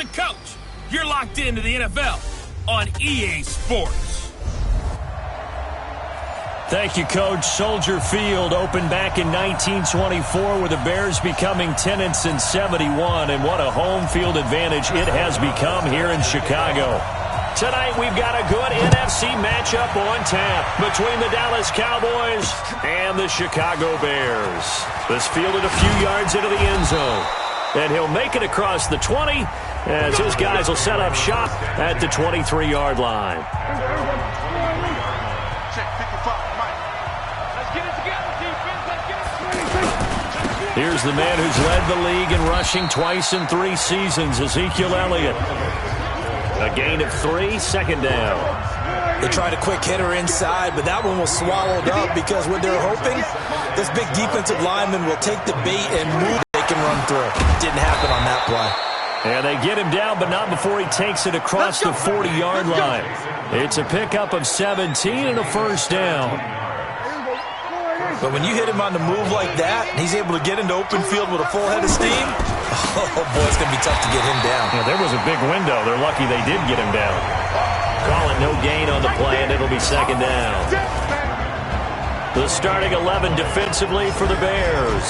the coach. You're locked into the NFL on EA Sports. Thank you, Coach. Soldier Field opened back in 1924 with the Bears becoming 10-71, and what a home field advantage it has become here in Chicago. Tonight, we've got a good NFC matchup on tap between the Dallas Cowboys and the Chicago Bears. This fielded a few yards into the end zone, and he'll make it across the 20 as his guys will set up shop at the 23-yard line. Here's the man who's led the league in rushing twice in 3 seasons, Ezekiel Elliott. A gain of 3, second down. They tried a quick hitter inside, but that one was swallowed up because what they're hoping, this big defensive lineman will take the bait and move. They can run through. Didn't happen on that play. And they get him down, but not before he takes it across the 40-yard line. It's a pickup of 17 and a first down. But when you hit him on the move like that, he's able to get into open field with a full head of steam, oh, boy, it's going to be tough to get him down. Yeah, there was a big window. They're lucky they did get him down. Call it no gain on the play, and it'll be second down. The starting 11 defensively for the Bears.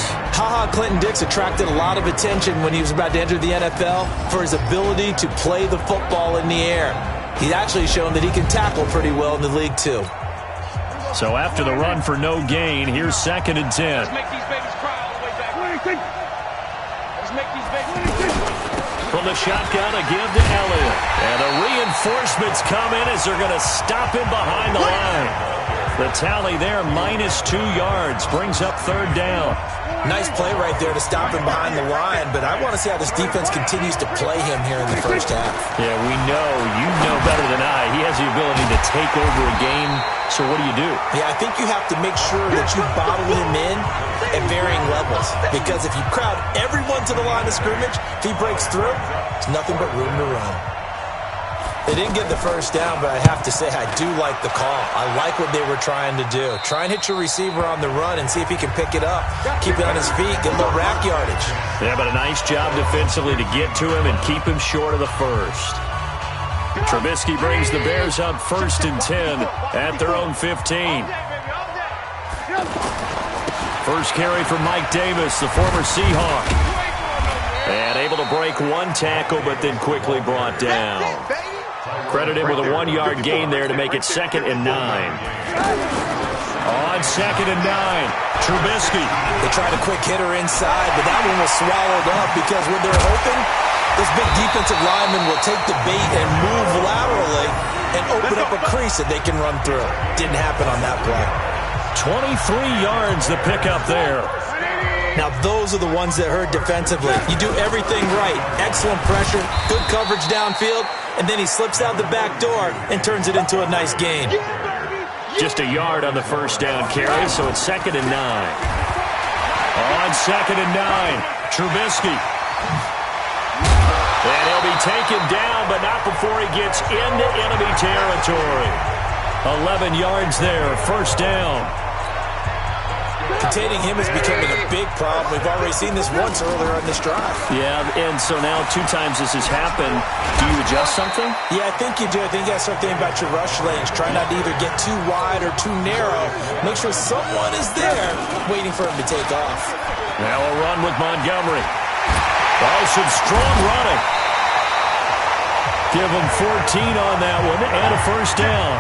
Clinton-Dix attracted a lot of attention when he was about to enter the NFL for his ability to play the football in the air. He's actually shown that he can tackle pretty well in the league, too. So after the run for no gain, here's second and 10. Let's make these babies cry all the way back. Let's make these babies cry. From the shotgun, a give to Elliott. And the reinforcements come in as they're going to stop him behind the line. The tally there, -2 yards, brings up third down. Nice play right there to stop him behind the line, but I want to see how this defense continues to play him here in the first half. Yeah, we know. You know better than I. He has the ability to take over a game, so what do you do? Yeah, I think you have to make sure that you bottle him in at varying levels, because if you crowd everyone to the line of scrimmage, if he breaks through, it's nothing but room to run. They didn't get the first down, but I have to say I do like the call. I like what they were trying to do. Try and hit your receiver on the run and see if he can pick it up. Keep it on his feet, get a little rack yardage. Yeah, but a nice job defensively to get to him and keep him short of the first. Trubisky brings the Bears up first and 10 at their own 15. First carry from Mike Davis, the former Seahawk. And able to break one tackle, but then quickly brought down. Credit him with a 1-yard gain there to make it 2nd and 9. On 2nd and 9, Trubisky. They tried a quick hitter inside, but that one was swallowed up because what they're hoping, this big defensive lineman will take the bait and move laterally and open up a crease that they can run through. Didn't happen on that play. 23 yards the pickup there. Now, those are the ones that hurt defensively. You do everything right. Excellent pressure, good coverage downfield, and then he slips out the back door and turns it into a nice gain. Just a yard on the first down carry, so it's 2nd and 9. On 2nd and 9, Trubisky. And he'll be taken down, but not before he gets into enemy territory. 11 yards there, first down. Containing him is becoming a big problem. We've already seen this once earlier on this drive. Yeah, and so now 2 times this has happened. Do you adjust something? Yeah, I think you do. I think you got to start thinking about your rush lanes. Try not to either get too wide or too narrow. Make sure someone is there waiting for him to take off. Now a run with Montgomery. Oh, some strong running. Give him 14 on that one and a first down.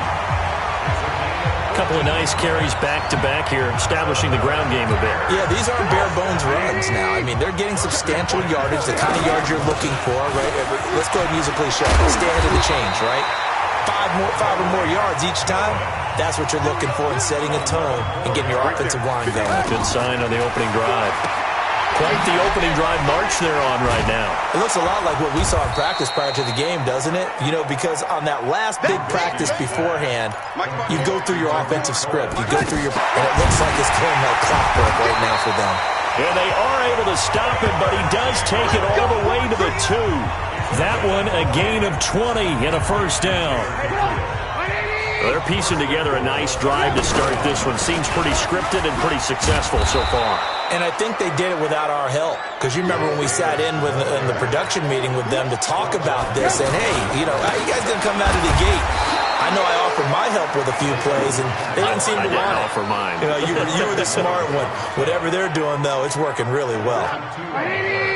Couple of nice carries back-to-back here, establishing the ground game a bit. Yeah, these aren't bare-bones runs now. I mean, they're getting substantial yardage, the kind of yards you're looking for, right? Let's go ahead and use a cliche. Stay ahead of the change, right? 5 or more yards each time, that's what you're looking for in setting a tone and getting your offensive line going. Good sign on the opening drive. Quite the opening drive march they're on right now. It looks a lot like what we saw in practice prior to the game, doesn't it? You know, because on that last big practice beforehand, you go through your offensive script. You go through your... And it looks like it's going like clockwork right now for them. And they are able to stop him, but he does take it all the way to the 2. That one, a gain of 20 and a first down. They're piecing together a nice drive to start this one. Seems pretty scripted and pretty successful so far. And I think they did it without our help. Because you remember when we sat in the production meeting with them to talk about this, and hey, how you guys going to come out of the gate? I know I offered my help with a few plays, and they didn't seem to want it. I didn't offer mine. You were the smart one. Whatever they're doing, though, it's working really well.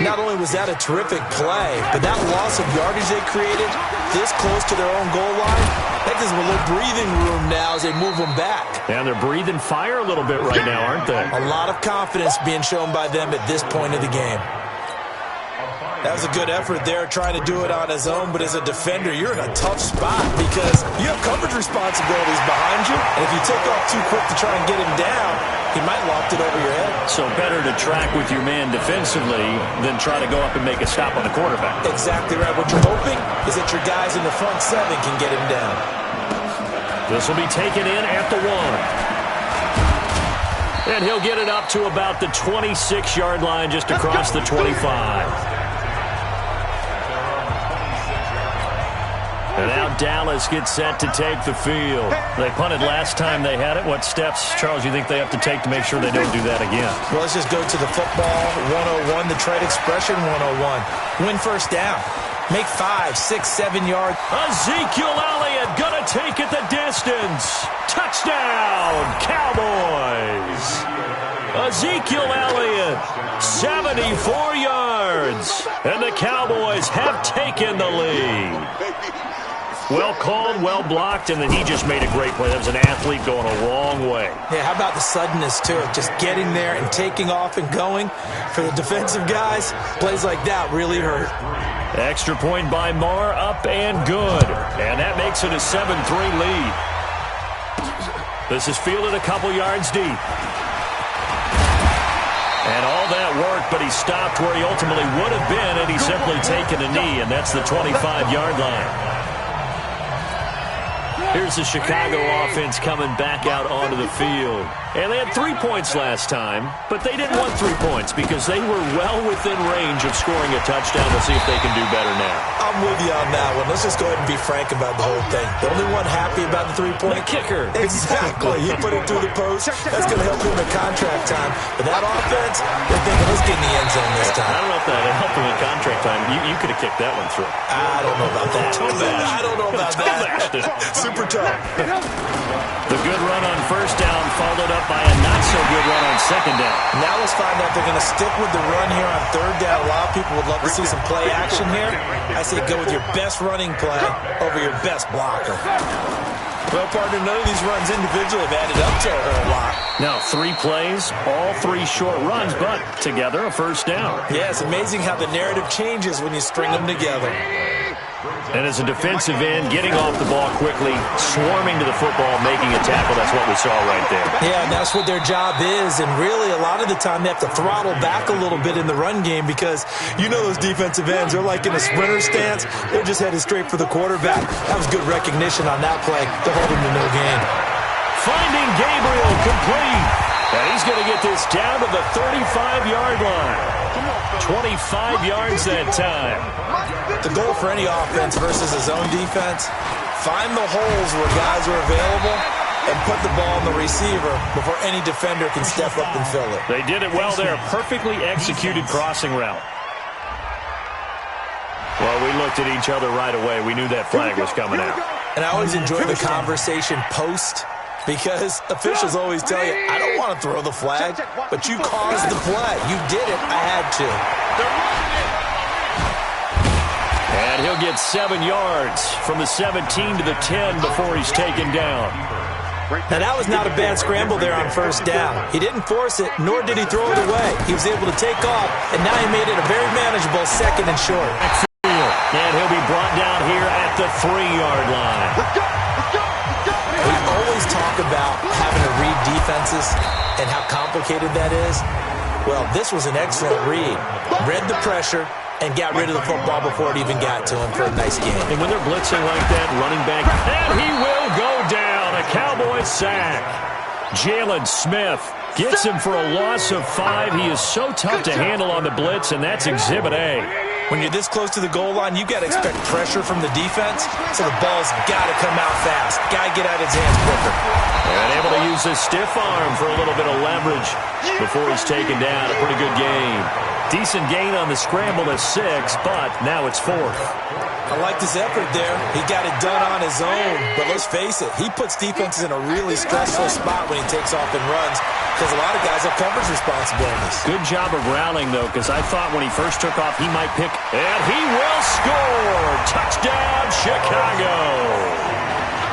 Not only was that a terrific play, but that loss of yardage they created this close to their own goal line, that gives them a little breathing room now as they move them back. And they're breathing fire a little bit right now, aren't they? A lot of confidence being shown by them at this point of the game. That was a good effort there, trying to do it on his own, but as a defender, you're in a tough spot because you have coverage responsibilities behind you, and if you take off too quick to try and get him down, he might loft it over your head. So better to track with your man defensively than try to go up and make a stop on the quarterback. Exactly right. What you're hoping is that your guys in the front seven can get him down. This will be taken in at the 1. And he'll get it up to about the 26-yard line just across the 25. And now Dallas gets set to take the field. They punted last time they had it. What steps, Charles, you think they have to take to make sure they don't do that again? Well, let's just go to the football 101, the trade expression 101. Win first down. Make 5, 6, 7 yards. Ezekiel Elliott going to take it the distance. Touchdown, Cowboys. Ezekiel Elliott, 74 yards. And the Cowboys have taken the lead. Well called, well blocked, and then he just made a great play. That was an athlete going a long way. Yeah, how about the suddenness to it? Just getting there and taking off and going. For the defensive guys, plays like that really hurt. Extra point by Marr, up and good. And that makes it a 7-3 lead. This is fielded a couple yards deep. And all that worked, but he stopped where he ultimately would have been, and he's simply taken a knee, and that's the 25-yard line. Here's the Chicago offense coming back out onto the field. And they had 3 points last time, but they didn't want 3 points because they were well within range of scoring a touchdown. We'll see if they can do better now. I'm with you on that one. Let's just go ahead and be frank about the whole thing. The only one happy about the 3-point kicker. Exactly. He put it through the post. That's going to help him in contract time. But that offense, they're thinking, let's get in the end zone this time. I don't know if that helped him in contract time. You could have kicked that one through. I don't know about that. I don't know about that. Super tough. The good run on first down followed up by a not-so-good run on second down. Now let's find out if they're going to stick with the run here on third down. A lot of people would love to see some play action here. I say go with your best running play over your best blocker. Well, partner, none of these runs individually have added up to a whole lot. Now, 3 plays, all 3 short runs, but together a first down. Yeah, it's amazing how the narrative changes when you string them together. And as a defensive end, getting off the ball quickly, swarming to the football, making a tackle, that's what we saw right there. Yeah, and that's what their job is. And really, a lot of the time, they have to throttle back a little bit in the run game because you know those defensive ends, they're like in a sprinter stance. They're just headed straight for the quarterback. That was good recognition on that play to hold him to no gain. Finding Gabriel complete. And he's going to get this down to the 35-yard line. 25 yards that time. The goal for any offense versus his own defense, find the holes where guys are available and put the ball in the receiver before any defender can step up and fill it. They did it well there. Perfectly executed crossing route. Well, we looked at each other right away. We knew that flag was coming out. And I always enjoy the conversation post because officials always tell you, I don't want to throw the flag, but you caused the play. You did it. I had to. And he'll get 7 yards from the 17 to the 10 before he's taken down. Now, that was not a bad scramble there on first down. He didn't force it, nor did he throw it away. He was able to take off, and now he made it a very manageable 2nd and short. And he'll be brought down here at the 3-yard line. We always talk about having to read defenses and how complicated that is. Well, this was an excellent read. Read the pressure and got rid of the football before it even got to him for a nice game. And when they're blitzing like that, running back, and he will go down. A Cowboys sack. Jalen Smith gets him for a loss of 5. He is so tough to handle on the blitz, and that's Exhibit A. When you're this close to the goal line, you've got to expect pressure from the defense, so the ball's got to come out fast. Got to get out of his hands quicker. And able to use his stiff arm for a little bit of leverage before he's taken down. A pretty good gain. Decent gain on the scramble to 6, but now it's 4th. I liked his effort there. He got it done on his own. But let's face it, he puts defenses in a really stressful spot when he takes off and runs because a lot of guys have coverage responsibilities. Good job of rallying, though, because I thought when he first took off, he might pick. And he will score! Touchdown, Chicago!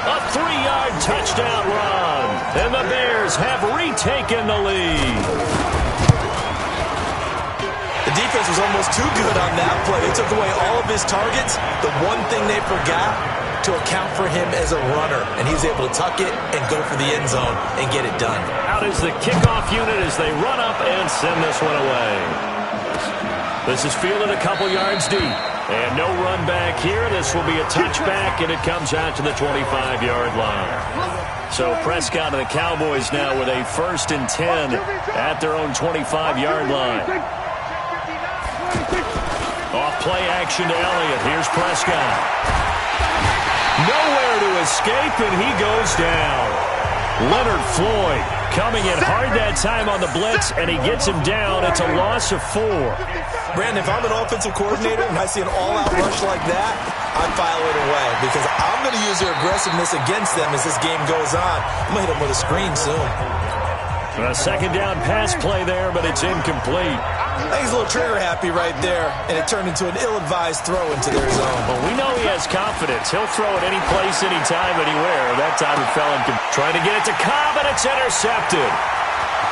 A 3-yard touchdown run. And the Bears have retaken the lead. The defense was almost too good on that play. They took away all of his targets. The one thing they forgot to account for him as a runner, and he was able to tuck it and go for the end zone and get it done. Out is the kickoff unit as they run up and send this one away. This is fielded a couple yards deep. And no run back here. This will be a touchback, and it comes out to the 25-yard line. So Prescott and the Cowboys now with a 1st and 10 at their own 25-yard line. Off play action to Elliott. Here's Prescott. Nowhere to escape, and he goes down. Leonard Floyd coming in hard that time on the blitz, and he gets him down. It's a loss of 4. Brandon, if I'm an offensive coordinator and I see an all-out rush like that, I'd file it away because I'm going to use their aggressiveness against them as this game goes on. I'm going to hit them with a screen soon. A 2nd down pass play there, but it's incomplete. I think he's a little trigger-happy right there, and it turned into an ill-advised throw into their zone. But we know he has confidence. He'll throw it any place, anytime, anywhere. That time it fell in. Trying to get it to Cobb, and it's intercepted.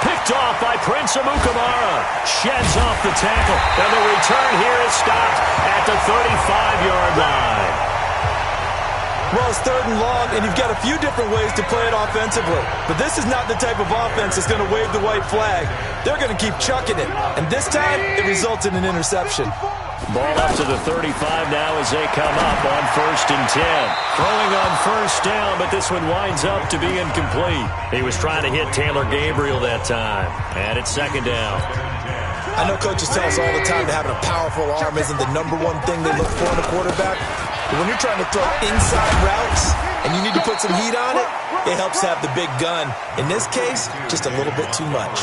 Picked off by Prince Amukamara. Sheds off the tackle. And the return here is stopped at the 35-yard line. Well, it's 3rd and long, and you've got a few different ways to play it offensively. But this is not the type of offense that's going to wave the white flag. They're going to keep chucking it. And this time, it results in an interception. Ball up to the 35 now as they come up on 1st and 10. Throwing on 1st down, but this one winds up to be incomplete. He was trying to hit Taylor Gabriel that time. And it's 2nd down. I know coaches tell us all the time that having a powerful arm isn't the #1 thing they look for in a quarterback. But when you're trying to throw inside routes and you need to put some heat on it, it helps have the big gun. In this case, just a little bit too much.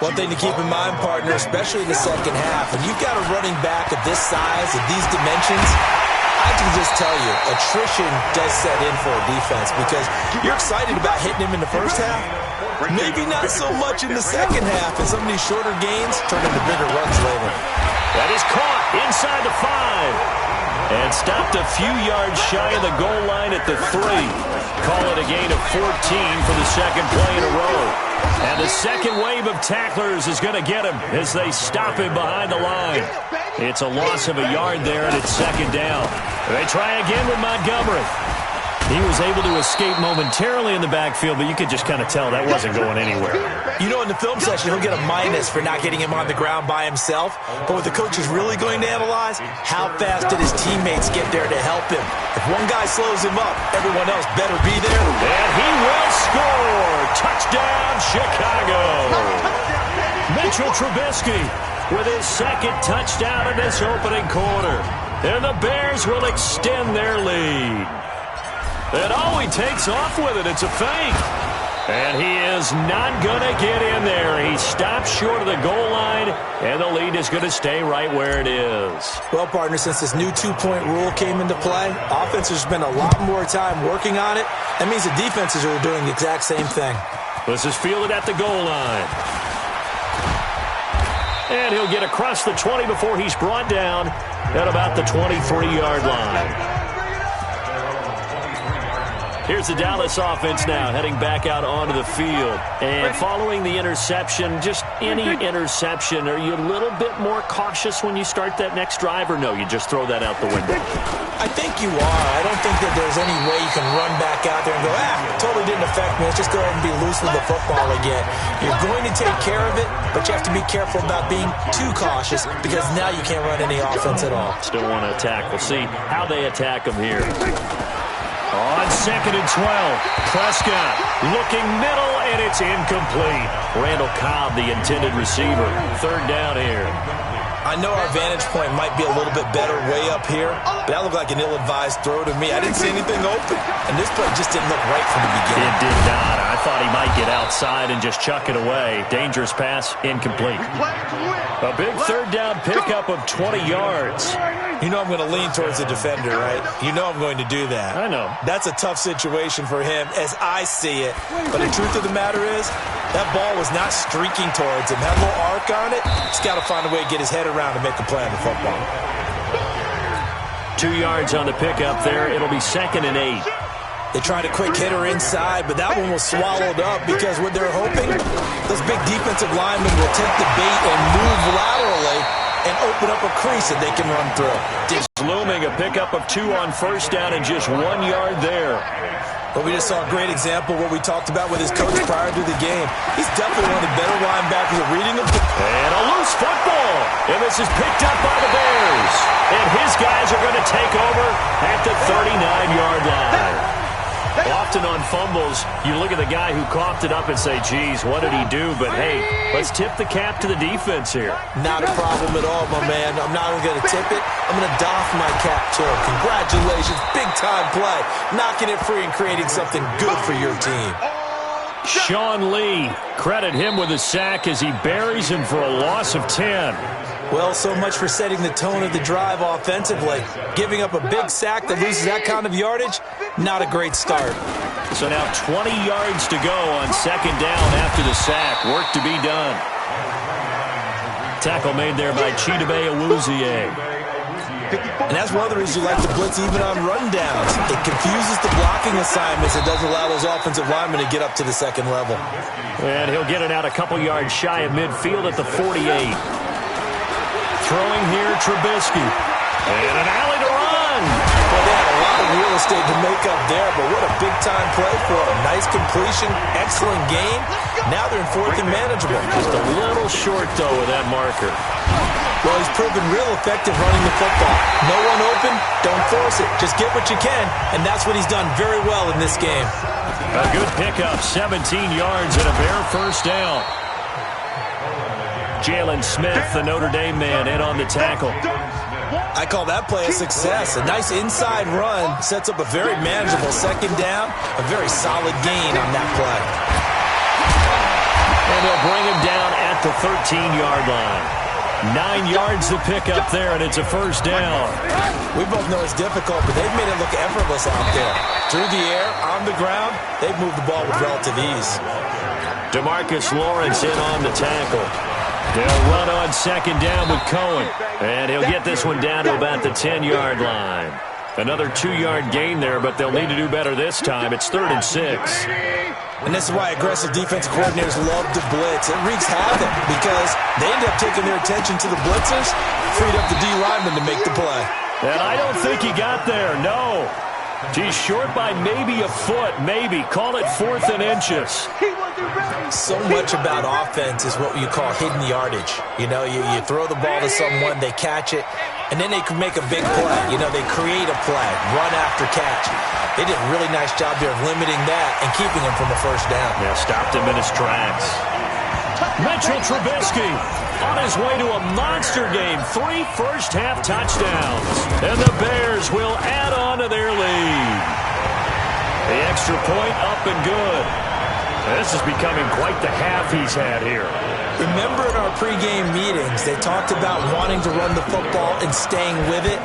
One thing to keep in mind, partner, especially in the 2nd half, when you've got a running back of this size, of these dimensions, I can just tell you, attrition does set in for a defense because you're excited about hitting him in the 1st half. Maybe not so much in the 2nd half, and some of these shorter gains turn into bigger runs later. That is caught inside the 5. And stopped a few yards shy of the goal line at the 3. Call it a gain of 14 for the 2nd play in a row. And the 2nd wave of tacklers is going to get him as they stop him behind the line. It's a loss of a yard there, and it's 2nd down. They try again with Montgomery. He was able to escape momentarily in the backfield, but you could just kind of tell that wasn't going anywhere. You know, in the film session, he'll get a minus for not getting him on the ground by himself. But what the coach is really going to analyze, how fast did his teammates get there to help him? If one guy slows him up, everyone else better be there. And he will score! Touchdown, Chicago! Mitchell Trubisky with his 2nd touchdown in this opening quarter. And the Bears will extend their lead. And he takes off with it. It's a fake. And he is not going to get in there. He stops short of the goal line, and the lead is going to stay right where it is. Well, partner, since this new 2-point rule came into play, offenses spend a lot more time working on it. That means the defenses are doing the exact same thing. This is fielded at the goal line. And he'll get across the 20 before he's brought down at about the 23-yard line. Here's the Dallas offense now heading back out onto the field. And following the interception, just any interception, are you a little bit more cautious when you start that next drive, or no, you just throw that out the window? I think you are. I don't think that there's any way you can run back out there and go, totally didn't affect me. Let's just go ahead and be loose with the football again. You're going to take care of it, but you have to be careful about being too cautious because now you can't run any offense at all. Still want to attack. We'll see how they attack them here. On 2nd and 12, Prescott looking middle, and it's incomplete. Randall Cobb, the intended receiver. 3rd down here. I know our vantage point might be a little bit better way up here, but that looked like an ill-advised throw to me. I didn't see anything open, and this play just didn't look right from the beginning. It did not. I thought he might get outside and just chuck it away. Dangerous pass, incomplete. A big third down pickup of 20 yards. You know I'm going to lean towards the defender, right? You know I'm going to do that. I know. That's a tough situation for him as I see it. But the truth of the matter is, that ball was not streaking towards him. Had a little arc on it. He's got to find a way to get his head around and make a play on the football. 2 yards on the pickup there. It'll be 2nd and 8. They tried a quick hitter inside, but that one was swallowed up because what they're hoping, those big defensive linemen will take the bait and move laterally and open up a crease that they can run through. Looming, a pickup of 2 on first down and just 1 yard there. But we just saw a great example of what we talked about with his coach prior to the game. He's definitely one of the better linebackers at reading them. And a loose football. And this is picked up by the Bears. And his guys are going to take over at the 39-yard line. Often on fumbles, you look at the guy who coughed it up and say, geez, what did he do? But, hey, let's tip the cap to the defense here. Not a problem at all, my man. I'm not even going to tip it. I'm going to doff my cap to him. Congratulations. Big-time play. Knocking it free and creating something good for your team. Sean Lee, credit him with a sack as he buries him for a loss of 10. Well, so much for setting the tone of the drive offensively. Giving up a big sack that loses that kind of yardage, not a great start. So now 20 yards to go on 2nd down after the sack. Work to be done. Tackle made there by Chidobe-Awuzie. And that's one of the reasons you like to blitz even on rundowns. It confuses the blocking assignments. It doesn't allow those offensive linemen to get up to the second level. And he'll get it out a couple yards shy of midfield at the 48. Throwing here, Trubisky. And an alley to run. Well, they had a lot of real estate to make up there, but what a big-time play for him. Nice completion, excellent game. Now they're in 4th and manageable. Just a little short, though, with that marker. Well, he's proven real effective running the football. No one open, don't force it. Just get what you can, and that's what he's done very well in this game. A good pickup, 17 yards and a Bear first down. Jalen Smith, the Notre Dame man, in on the tackle. I call that play a success. A nice inside run sets up a very manageable 2nd down. A very solid gain on that play. And they'll bring him down at the 13-yard line. 9 yards to pick up there, and it's a first down. We both know it's difficult, but they've made it look effortless out there. Through the air, on the ground, they've moved the ball with relative ease. DeMarcus Lawrence in on the tackle. They'll run on 2nd down with Cohen. And he'll get this one down to about the 10-yard line. Another 2-yard gain there, but they'll need to do better this time. It's 3rd and 6. And this is why aggressive defense coordinators love to blitz. It wreaks havoc because they end up taking their attention to the blitzers, freed up the D lineman to make the play. And I don't think he got there, no. He's short by maybe a foot, maybe. Call it 4th and inches. So much about offense is what you call hidden yardage. You know, you throw the ball to someone, they catch it, and then they can make a big play. You know, they create a play, run after catch. They did a really nice job there of limiting that and keeping him from a first down. Yeah, stopped him in his tracks. Mitchell Trubisky on his way to a monster game. 3 first-half touchdowns. And the Bears will add on to their lead. The extra point up and good. This is becoming quite the half he's had here. Remember in our pregame meetings, they talked about wanting to run the football and staying with it?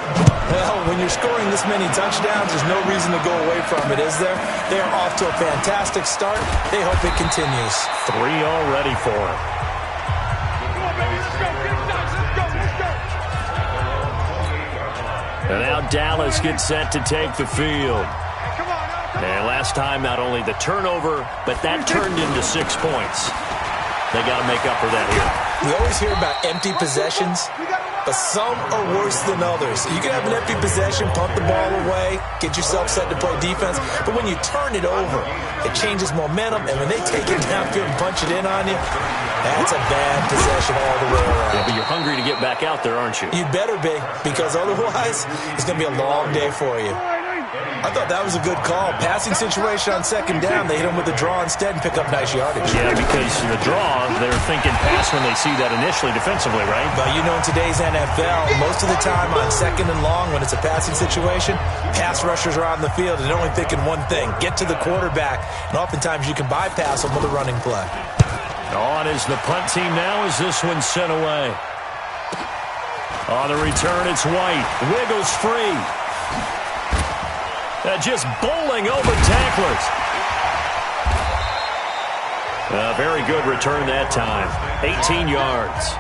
Well, when you're scoring this many touchdowns, there's no reason to go away from it, is there? They are off to a fantastic start. They hope it continues. 3 already for him. And now Dallas gets set to take the field. And last time, not only the turnover, but that turned into 6 points. They got to make up for that here. We always hear about empty possessions, but some are worse than others. You can have an empty possession, punt the ball away, get yourself set to play defense, but when you turn it over, it changes momentum, and when they take it downfield and punch it in on you, that's a bad possession all the way around. Yeah, but you're hungry to get back out there, aren't you? You better be, because otherwise, it's going to be a long day for you. I thought that was a good call. Passing situation on second down. They hit him with a draw instead and pick up nice yardage. Yeah, because the draw, they're thinking pass when they see that initially defensively, right? But you know, in today's NFL, most of the time on second and long, when it's a passing situation, pass rushers are on the field and they're only thinking one thing, get to the quarterback. And oftentimes you can bypass them with a running play. On is the punt team now as this one's sent away. On the return, it's White. Wiggles free. Just bowling over tacklers. A very good return that time. 18 yards.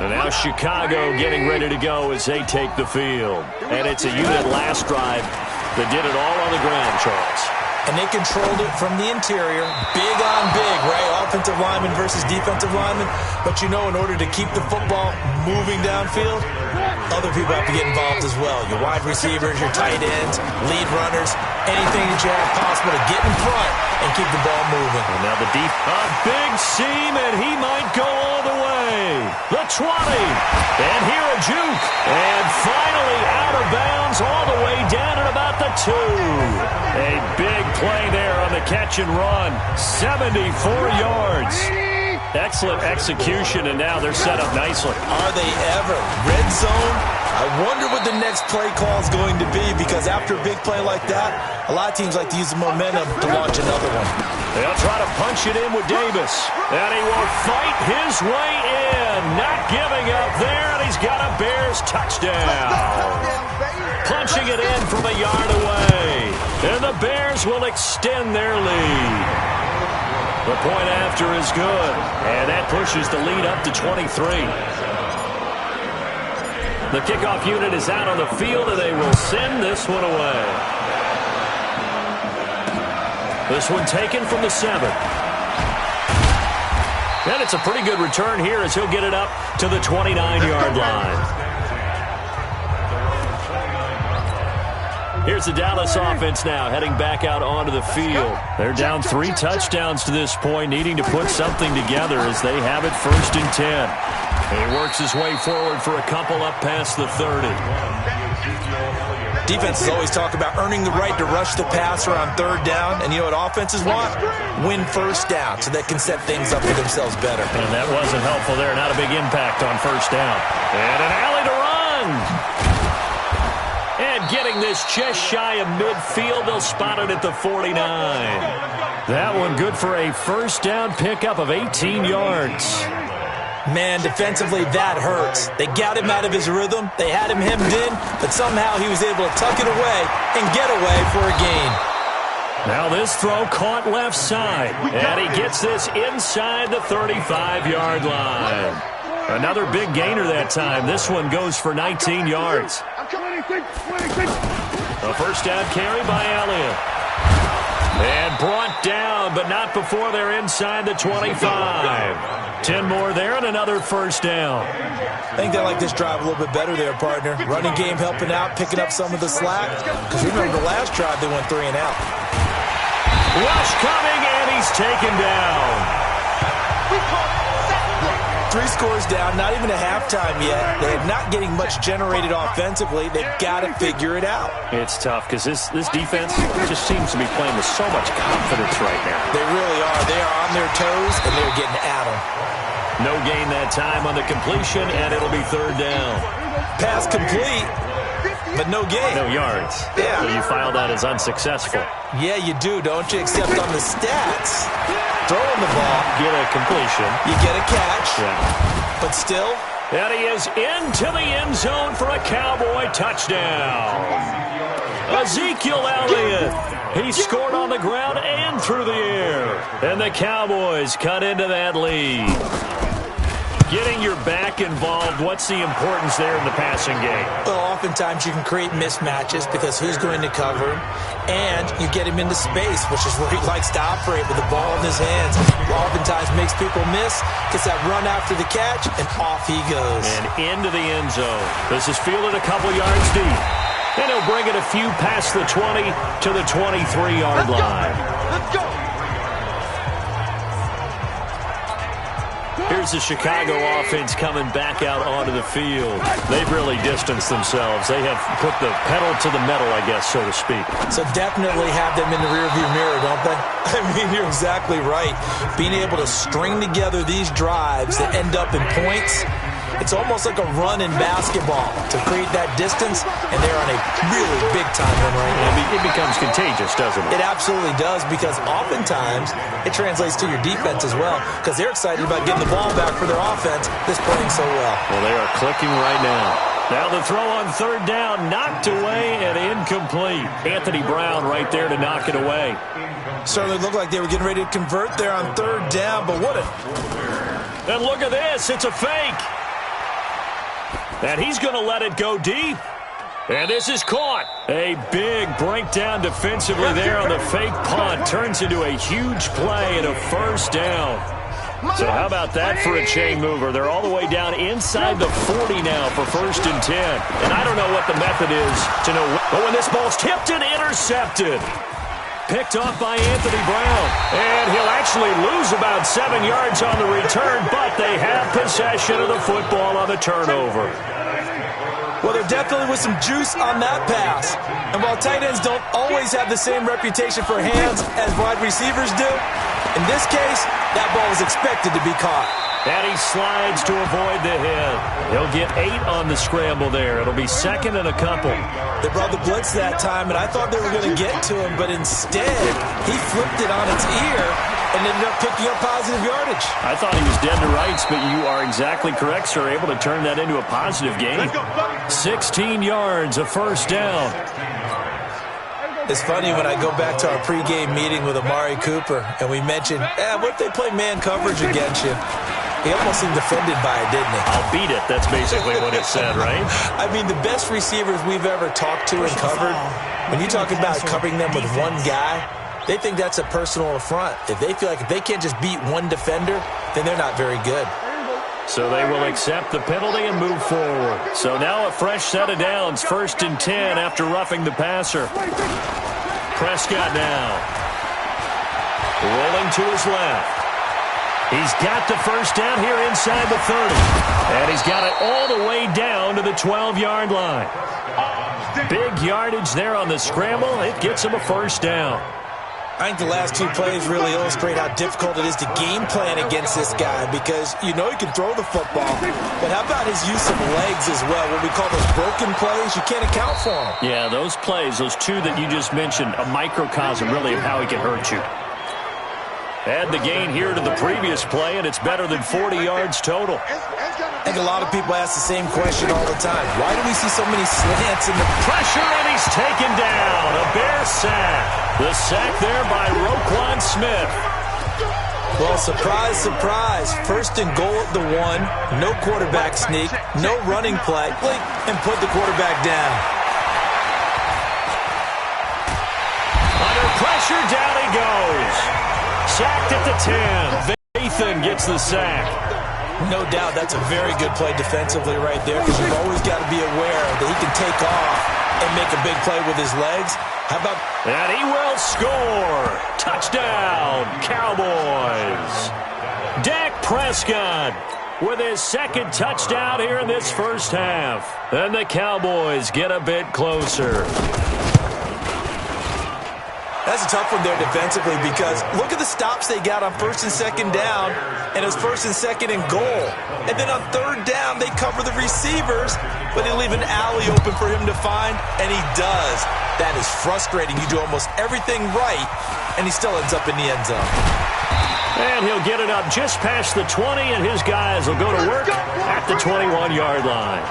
And now Chicago getting ready to go as they take the field. And it's a unit last drive that did it all on the ground, Charles. And they controlled it from the interior. Big on big, right? Offensive lineman versus defensive lineman. But you know, in order to keep the football moving downfield, other people have to get involved as well. Your wide receivers, your tight ends, lead runners, anything that you have possible to get in front and keep the ball moving. And now the deep, a big seam, and he might go all the way. The 20, and here a juke. And finally out of bounds all the way down at about the 2. A big play there on the catch and run. 74 yards. Excellent execution, and now they're set up nicely. Are they ever? Red zone? I wonder what the next play call is going to be, because after a big play like that, a lot of teams like to use the momentum to launch another one. They'll try to punch it in with Davis. And he will fight his way in. Not giving up there, and he's got a Bears touchdown. Punching it in from a yard away. And the Bears will extend their lead. The point after is good, and that pushes the lead up to 23. The kickoff unit is out on the field, and they will send this one away. This one taken from the 7. And it's a pretty good return here as he'll get it up to the 29-yard line. Here's the Dallas offense now, heading back out onto the field. They're down 3 touchdowns to this point, needing to put something together as they have it 1st and 10. And he works his way forward for a couple up past the 30. Defenses always talk about earning the right to rush the passer on 3rd down. And you know what offenses want? Win 1st down so they can set things up for themselves better. And that wasn't helpful there. Not a big impact on 1st down. And an alley to run. And getting this just shy of midfield, they'll spot it at the 49. That one good for a 1st down pickup of 18 yards. Man, defensively, that hurts. They got him out of his rhythm. They had him hemmed in, but somehow he was able to tuck it away and get away for a gain. Now this throw caught left side, and he gets this inside the 35-yard line. Another big gainer that time. This one goes for 19 yards. A 1st down carry by Elliott. And brought down, but not before they're inside the 25. 10 more there and another 1st down. I think they like this drive a little bit better there, partner. Running game helping out, picking up some of the slack. Because remember, the last drive they went 3 and out. Rush coming, and he's taken down. 3 scores down, not even a halftime yet. They're not getting much generated offensively. They've got to figure it out. It's tough because this defense just seems to be playing with so much confidence right now. They really are. They are on their toes, and they're getting at them. No gain that time on the completion, and it'll be 3rd down. Pass complete, but no gain. No yards. Yeah. So you file that as unsuccessful. Yeah, you do, don't you? Except on the stats. Throwing the ball. Get a completion. You get a catch. Yeah. But still. And he is into the end zone for a Cowboy touchdown. Ezekiel Elliott. He scored on the ground and through the air. And the Cowboys cut into that lead. Getting your back involved, what's the importance there in the passing game? Well, oftentimes you can create mismatches because who's going to cover him? And you get him into space, which is where he likes to operate with the ball in his hands. Oftentimes makes people miss, gets that run after the catch, and off he goes. And into the end zone. This is fielded a couple yards deep. And he'll bring it a few past the 20 to the 23-yard line. Let's go! Here's the Chicago offense coming back out onto the field. They've really distanced themselves. They have put the pedal to the metal, I guess, so to speak. So definitely have them in the rearview mirror, don't they? I mean, you're exactly right. Being able to string together these drives that end up in points, it's almost like a run in basketball to create that distance, and they're on a really big-time run right now. It becomes contagious, doesn't it? It absolutely does, because oftentimes it translates to your defense as well, because they're excited about getting the ball back for their offense that's playing so well. Well, they are clicking right now. Now the throw on third down, knocked away and incomplete. Anthony Brown right there to knock it away. Certainly looked like they were getting ready to convert there on third down, but what a... And look at this, it's a fake. And he's going to let it go deep. And this is caught. A big breakdown defensively there on the fake punt. Turns into a huge play and a first down. So how about that for a chain mover? They're all the way down inside the 40 now for 1st and 10. And I don't know what the method is to know. But when this ball's tipped and intercepted. Picked off by Anthony Brown. And he'll actually lose about 7 yards on the return, but they have possession of the football on the turnover. Well, there definitely was some juice on that pass. And while tight ends don't always have the same reputation for hands as wide receivers do, in this case, that ball was expected to be caught. And he slides to avoid the hit. He'll get 8 on the scramble there. It'll be 2nd and a couple. They brought the blitz that time, and I thought they were going to get to him, but instead, he flipped it on its ear and ended up picking up positive yardage. I thought he was dead to rights, but you are exactly correct, sir. Able to turn that into a positive gain. 16 yards, a first down. It's funny when I go back to our pregame meeting with Amari Cooper, and we mentioned, what if they play man coverage against you? He almost seemed offended by it, didn't he? I'll beat it. That's basically what it said, right? I mean, the best receivers we've ever talked to and covered, when you talk about covering them with one guy, they think that's a personal affront. If they feel like if they can't just beat one defender, then they're not very good. So they will accept the penalty and move forward. So now a fresh set of downs, 1st and 10 after roughing the passer. Prescott now. Rolling to his left. He's got the first down here inside the 30. And he's got it all the way down to the 12-yard line. Big yardage there on the scramble. It gets him a first down. I think the last 2 plays really illustrate how difficult it is to game plan against this guy, because you know he can throw the football, but how about his use of legs as well? What we call those broken plays, you can't account for them. Yeah, those plays, those 2 that you just mentioned, a microcosm really of how he can hurt you. Add the gain here to the previous play, and it's better than 40 yards total. I think a lot of people ask the same question all the time. Why do we see so many slants in the pressure, and he's taken down. A Bear sack. The sack there by Roquan Smith. Well, surprise, surprise. 1st and goal at the 1. No quarterback sneak. No running play. Blink and put the quarterback down. Under pressure, down he goes. Sacked at the 10. Nathan gets the sack. No doubt that's a very good play defensively right there, because you've always got to be aware that he can take off and make a big play with his legs. How about... And he will score. Touchdown, Cowboys. Dak Prescott with his 2nd touchdown here in this first half. And the Cowboys get a bit closer. That's a tough one there defensively, because look at the stops they got on 1st and 2nd down, and it was 1st and 2nd and goal. And then on 3rd down, they cover the receivers, but they leave an alley open for him to find, and he does. That is frustrating. You do almost everything right, and he still ends up in the end zone. And he'll get it up just past the 20, and his guys will go to work at the 21-yard line.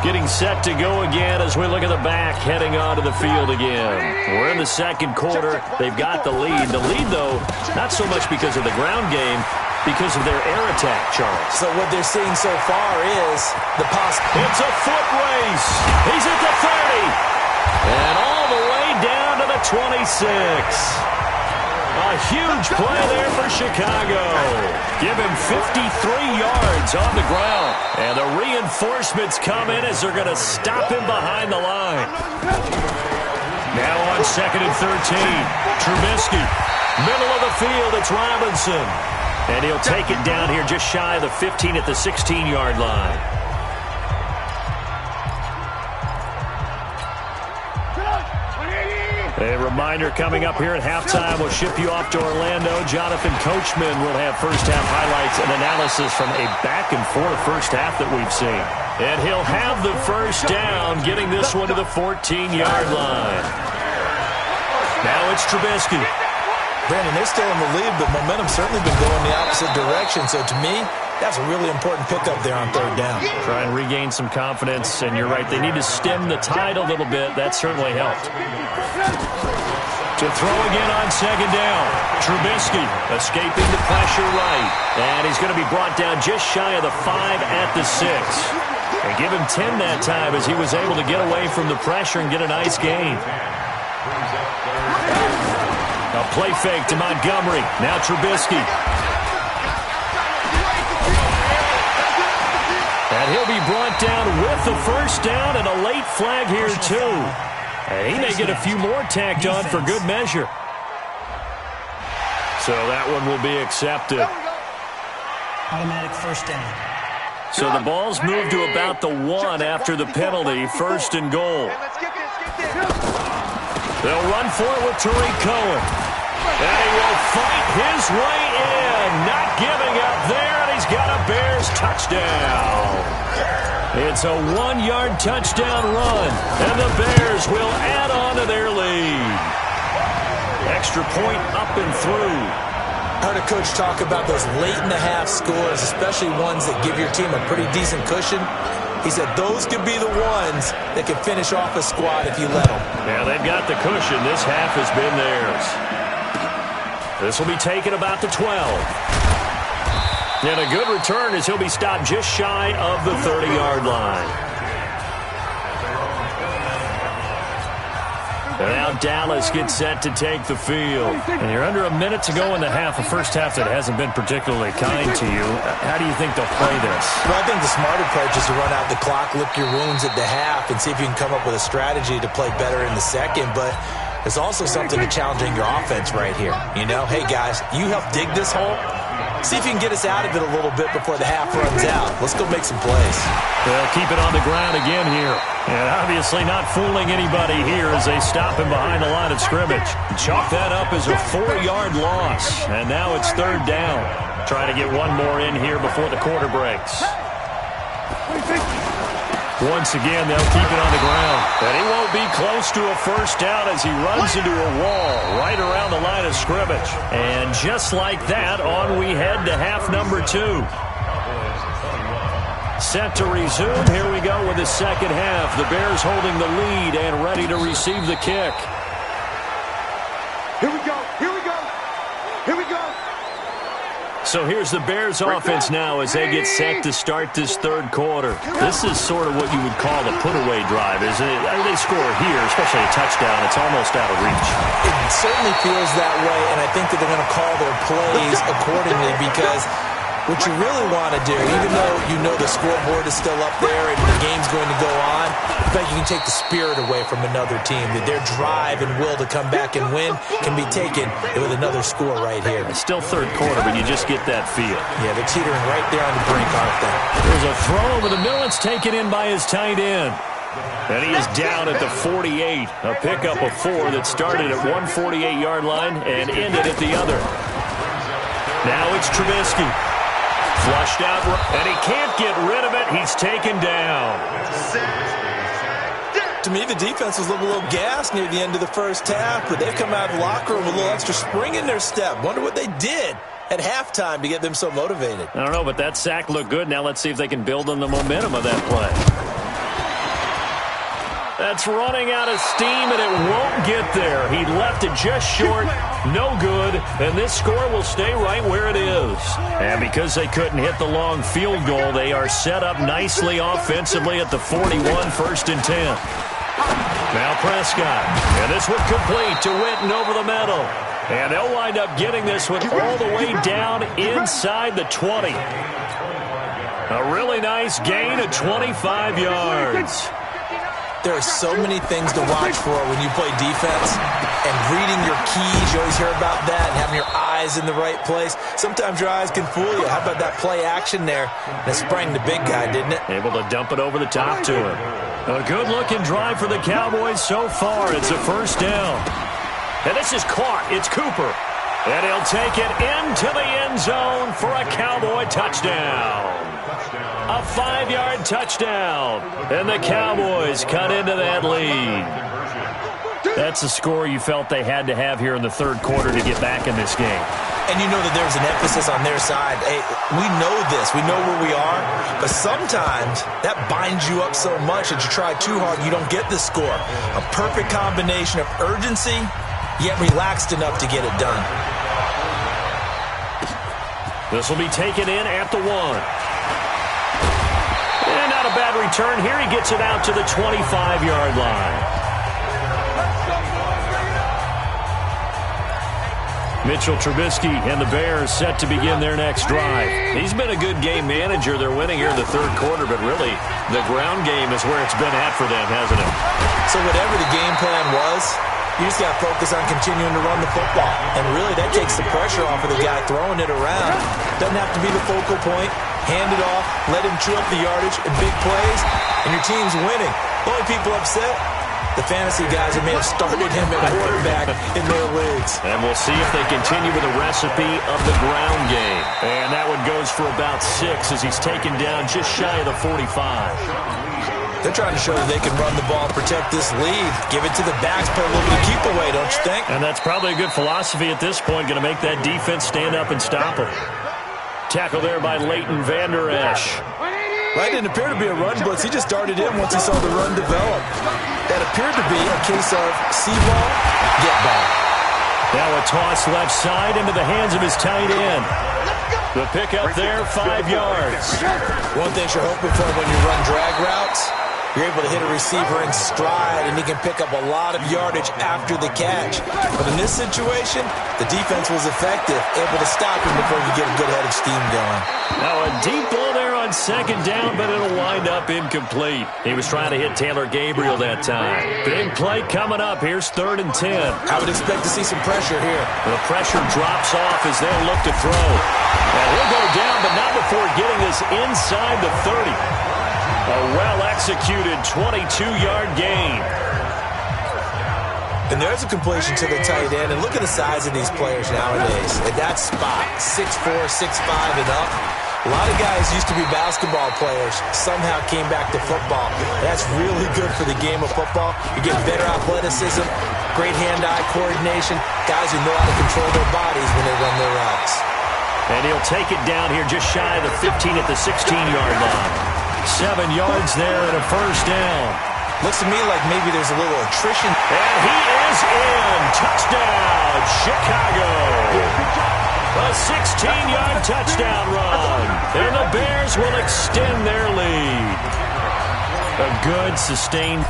Getting set to go again as we look at the back, heading onto the field again. We're in the 2nd quarter. They've got the lead. The lead, though, not so much because of the ground game, because of their air attack, Charles. So what they're seeing so far is the It's a foot race. He's at the 30. And all the way down to the 26. A huge play there for Chicago. Give him 53 yards on the ground. And the reinforcements come in as they're going to stop him behind the line. Now on 2nd and 13. Trubisky Middle of the field, it's Robinson. And he'll take it down here just shy of the 15 at the 16-yard line. A reminder coming up here at halftime. We'll ship you off to Orlando. Jonathan Coachman will have first-half highlights and analysis from a back-and-forth first half that we've seen. And he'll have the first down, getting this one to the 14-yard line. Now it's Trubisky. Brandon, they're still in the lead, but momentum's certainly been going the opposite direction. So to me, that's a really important pickup there on third down. Try and regain some confidence, and you're right. They need to stem the tide a little bit. That certainly helped. To throw again on second down. Trubisky escaping the pressure right. And he's going to be brought down just shy of the 5 at the 6. And give him 10 that time as he was able to get away from the pressure and get a nice gain. A play fake to Montgomery. Now Trubisky. And he'll be brought down with the first down and a late flag here too. And he may get a few more tacked on for good measure. So that one will be accepted. Automatic first down. So the ball's moved to about the 1 after the penalty. First and goal. They'll run for it with Tariq Cohen. And he will fight his way in. Not giving up there, and he's got a Bears touchdown. It's a 1-yard touchdown run, and the Bears will add on to their lead. Extra point up and through. I heard a coach talk about those late-in-the-half scores, especially ones that give your team a pretty decent cushion. He said those could be the ones that could finish off a squad if you let them. Yeah, they've got the cushion. This half has been theirs. This will be taken about the 12. And a good return as he'll be stopped just shy of the 30-yard line. And now Dallas gets set to take the field. And you're under a minute to go in the half, a first half that hasn't been particularly kind to you. How do you think they'll play this? Well, I think the smart approach is to run out the clock, lick your wounds at the half, and see if you can come up with a strategy to play better in the second. But there's also something to challenging your offense right here. You know, hey, guys, you help dig this hole. See if you can get us out of it a little bit before the half runs out. Let's go make some plays. They'll keep it on the ground again here. And obviously not fooling anybody here as they stop him behind the line of scrimmage. Chalk that up as a 4-yard loss. And now it's third down. Trying to get one more in here before the quarter breaks. Once again, they'll keep it on the ground. And he won't be close to a first down as he runs into a wall right around the line of scrimmage. And just like that, on we head to half number 2. Set to resume. Here we go with the second half. The Bears holding the lead and ready to receive the kick. Here we go. Here we go. Here we go. So here's the Bears offense now as they get set to start this third quarter. This is sort of what you would call a put-away drive, isn't it? I mean, they score here, especially a touchdown. It's almost out of reach. It certainly feels that way, and I think that they're going to call their plays accordingly because what you really want to do, even though you know the scoreboard is still up there and the game's going to go on, I think you can take the spirit away from another team, that their drive and will to come back and win can be taken with another score right here. It's still third quarter, but you just get that feel. Yeah, they're teetering right there on the brink, aren't they? There's a throw over the middle. It's taken in by his tight end. And he is down at the 48. A pickup of 4 that started at one 48-yard line and ended at the other. Now it's Trubisky. Flushed out, and he can't get rid of it. He's taken down. To me, the defense was looking a little gassed near the end of the first half, but they've come out of the locker room with a little extra spring in their step. Wonder what they did at halftime to get them so motivated. I don't know, but that sack looked good. Now let's see if they can build on the momentum of that play. That's running out of steam, and it won't get there. He left it just short, no good, and this score will stay right where it is. And because they couldn't hit the long field goal, they are set up nicely offensively at the 41, 1st and 10. Now Prescott, and this one complete to Witten over the middle. And they'll wind up getting this one all the way down inside the 20. A really nice gain of 25 yards. There are so many things to watch for when you play defense, and reading your keys, you always hear about that, and having your eyes in the right place. Sometimes your eyes can fool you. How about that play action there? And it sprang the big guy, didn't it? Able to dump it over the top to him. A good-looking drive for the Cowboys so far. It's a first down. And this is caught. It's Cooper. And he'll take it into the end zone for a Cowboy touchdown. A 5-yard touchdown. And the Cowboys cut into that lead. That's a score you felt they had to have here in the third quarter to get back in this game. And you know that there's an emphasis on their side. Hey, we know this. We know where we are. But sometimes that binds you up so much that you try too hard, you don't get the score. A perfect combination of urgency, yet relaxed enough to get it done. This will be taken in at the 1. And not a bad return here. He gets it out to the 25-yard line. Mitchell Trubisky and the Bears set to begin their next drive. He's been a good game manager. They're winning here in the third quarter, but really the ground game is where it's been at for them, hasn't it? So whatever the game plan was, you just got to focus on continuing to run the football. And really that takes the pressure off of the guy throwing it around. Doesn't have to be the focal point. Hand it off, let him chew up the yardage in big plays, and your team's winning. The only people upset, the fantasy guys who may have started him at quarterback in their leagues. And we'll see if they continue with the recipe of the ground game. And that one goes for about 6 as he's taken down just shy of the 45. They're trying to show that they can run the ball and protect this lead. Give it to the backs, put a little bit of keep away, don't you think? And that's probably a good philosophy at this point, going to make that defense stand up and stop him. Tackle there by Leighton Vander Esch. Right, didn't appear to be a run blitz. He just darted in once he saw the run develop. That appeared to be a case of see ball, get ball. Now a toss left side into the hands of his tight end. The pickup there, 5 yards. One thing you're hoping for when you run drag routes, you're able to hit a receiver in stride, and he can pick up a lot of yardage after the catch. But in this situation, the defense was effective, able to stop him before he could get a good head of steam going. Now a deep ball there on second down, but it'll wind up incomplete. He was trying to hit Taylor Gabriel that time. Big play coming up. Here's 3rd and 10. I would expect to see some pressure here. The pressure drops off as they'll look to throw. And he'll go down, but not before getting this inside the 30. A well-executed 22-yard gain. And there's a completion to the tight end. And look at the size of these players nowadays. At that spot, 6'4", 6'5", and up. A lot of guys used to be basketball players, somehow came back to football. That's really good for the game of football. You get better athleticism, great hand-eye coordination, guys who know how to control their bodies when they run their routes. And he'll take it down here just shy of the 15 at the 16-yard line. 7 yards there and a first down. Looks to me like maybe there's a little attrition. And he is in. Touchdown, Chicago. A 16-yard touchdown run. And the Bears will extend their lead. A good, sustained.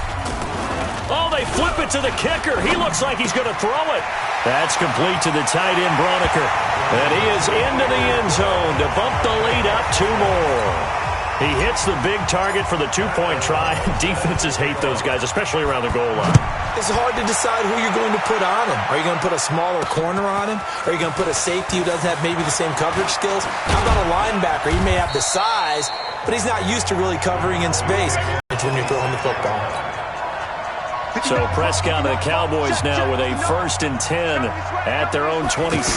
Oh, they flip it to the kicker. He looks like he's going to throw it. That's complete to the tight end, Broniker. And he is into the end zone to bump the lead up 2 more. He hits the big target for the 2-point try. Defenses hate those guys, especially around the goal line. It's hard to decide who you're going to put on him. Are you going to put a smaller corner on him? Are you going to put a safety who doesn't have maybe the same coverage skills? How about a linebacker? He may have the size, but he's not used to really covering in space. It's when you're throwing the football. So Prescott and the Cowboys now with a 1st and 10 at their own 26.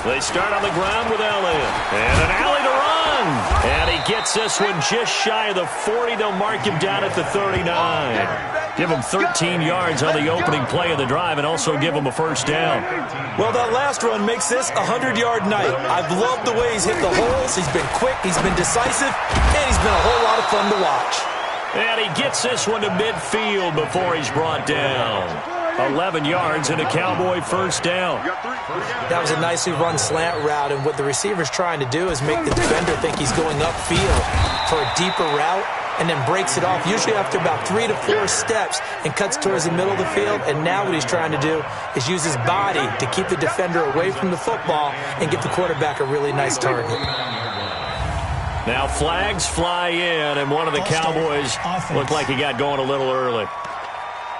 They start on the ground with Elliott. And an alley to run. And he gets this one just shy of the 40. They'll mark him down at the 39. Give him 13 yards on the opening play of the drive and also give him a first down. Well, that last run makes this a 100-yard night. I've loved the way he's hit the holes. He's been quick, he's been decisive, and he's been a whole lot of fun to watch. And he gets this one to midfield before he's brought down. 11 yards and a Cowboy first down. That was a nicely run slant route, and what the receiver's trying to do is make the defender think he's going upfield for a deeper route and then breaks it off, usually after about 3 to 4 steps, and cuts towards the middle of the field. And now what he's trying to do is use his body to keep the defender away from the football and give the quarterback a really nice target. Now flags fly in, and one of the Cowboys looked like he got going a little early.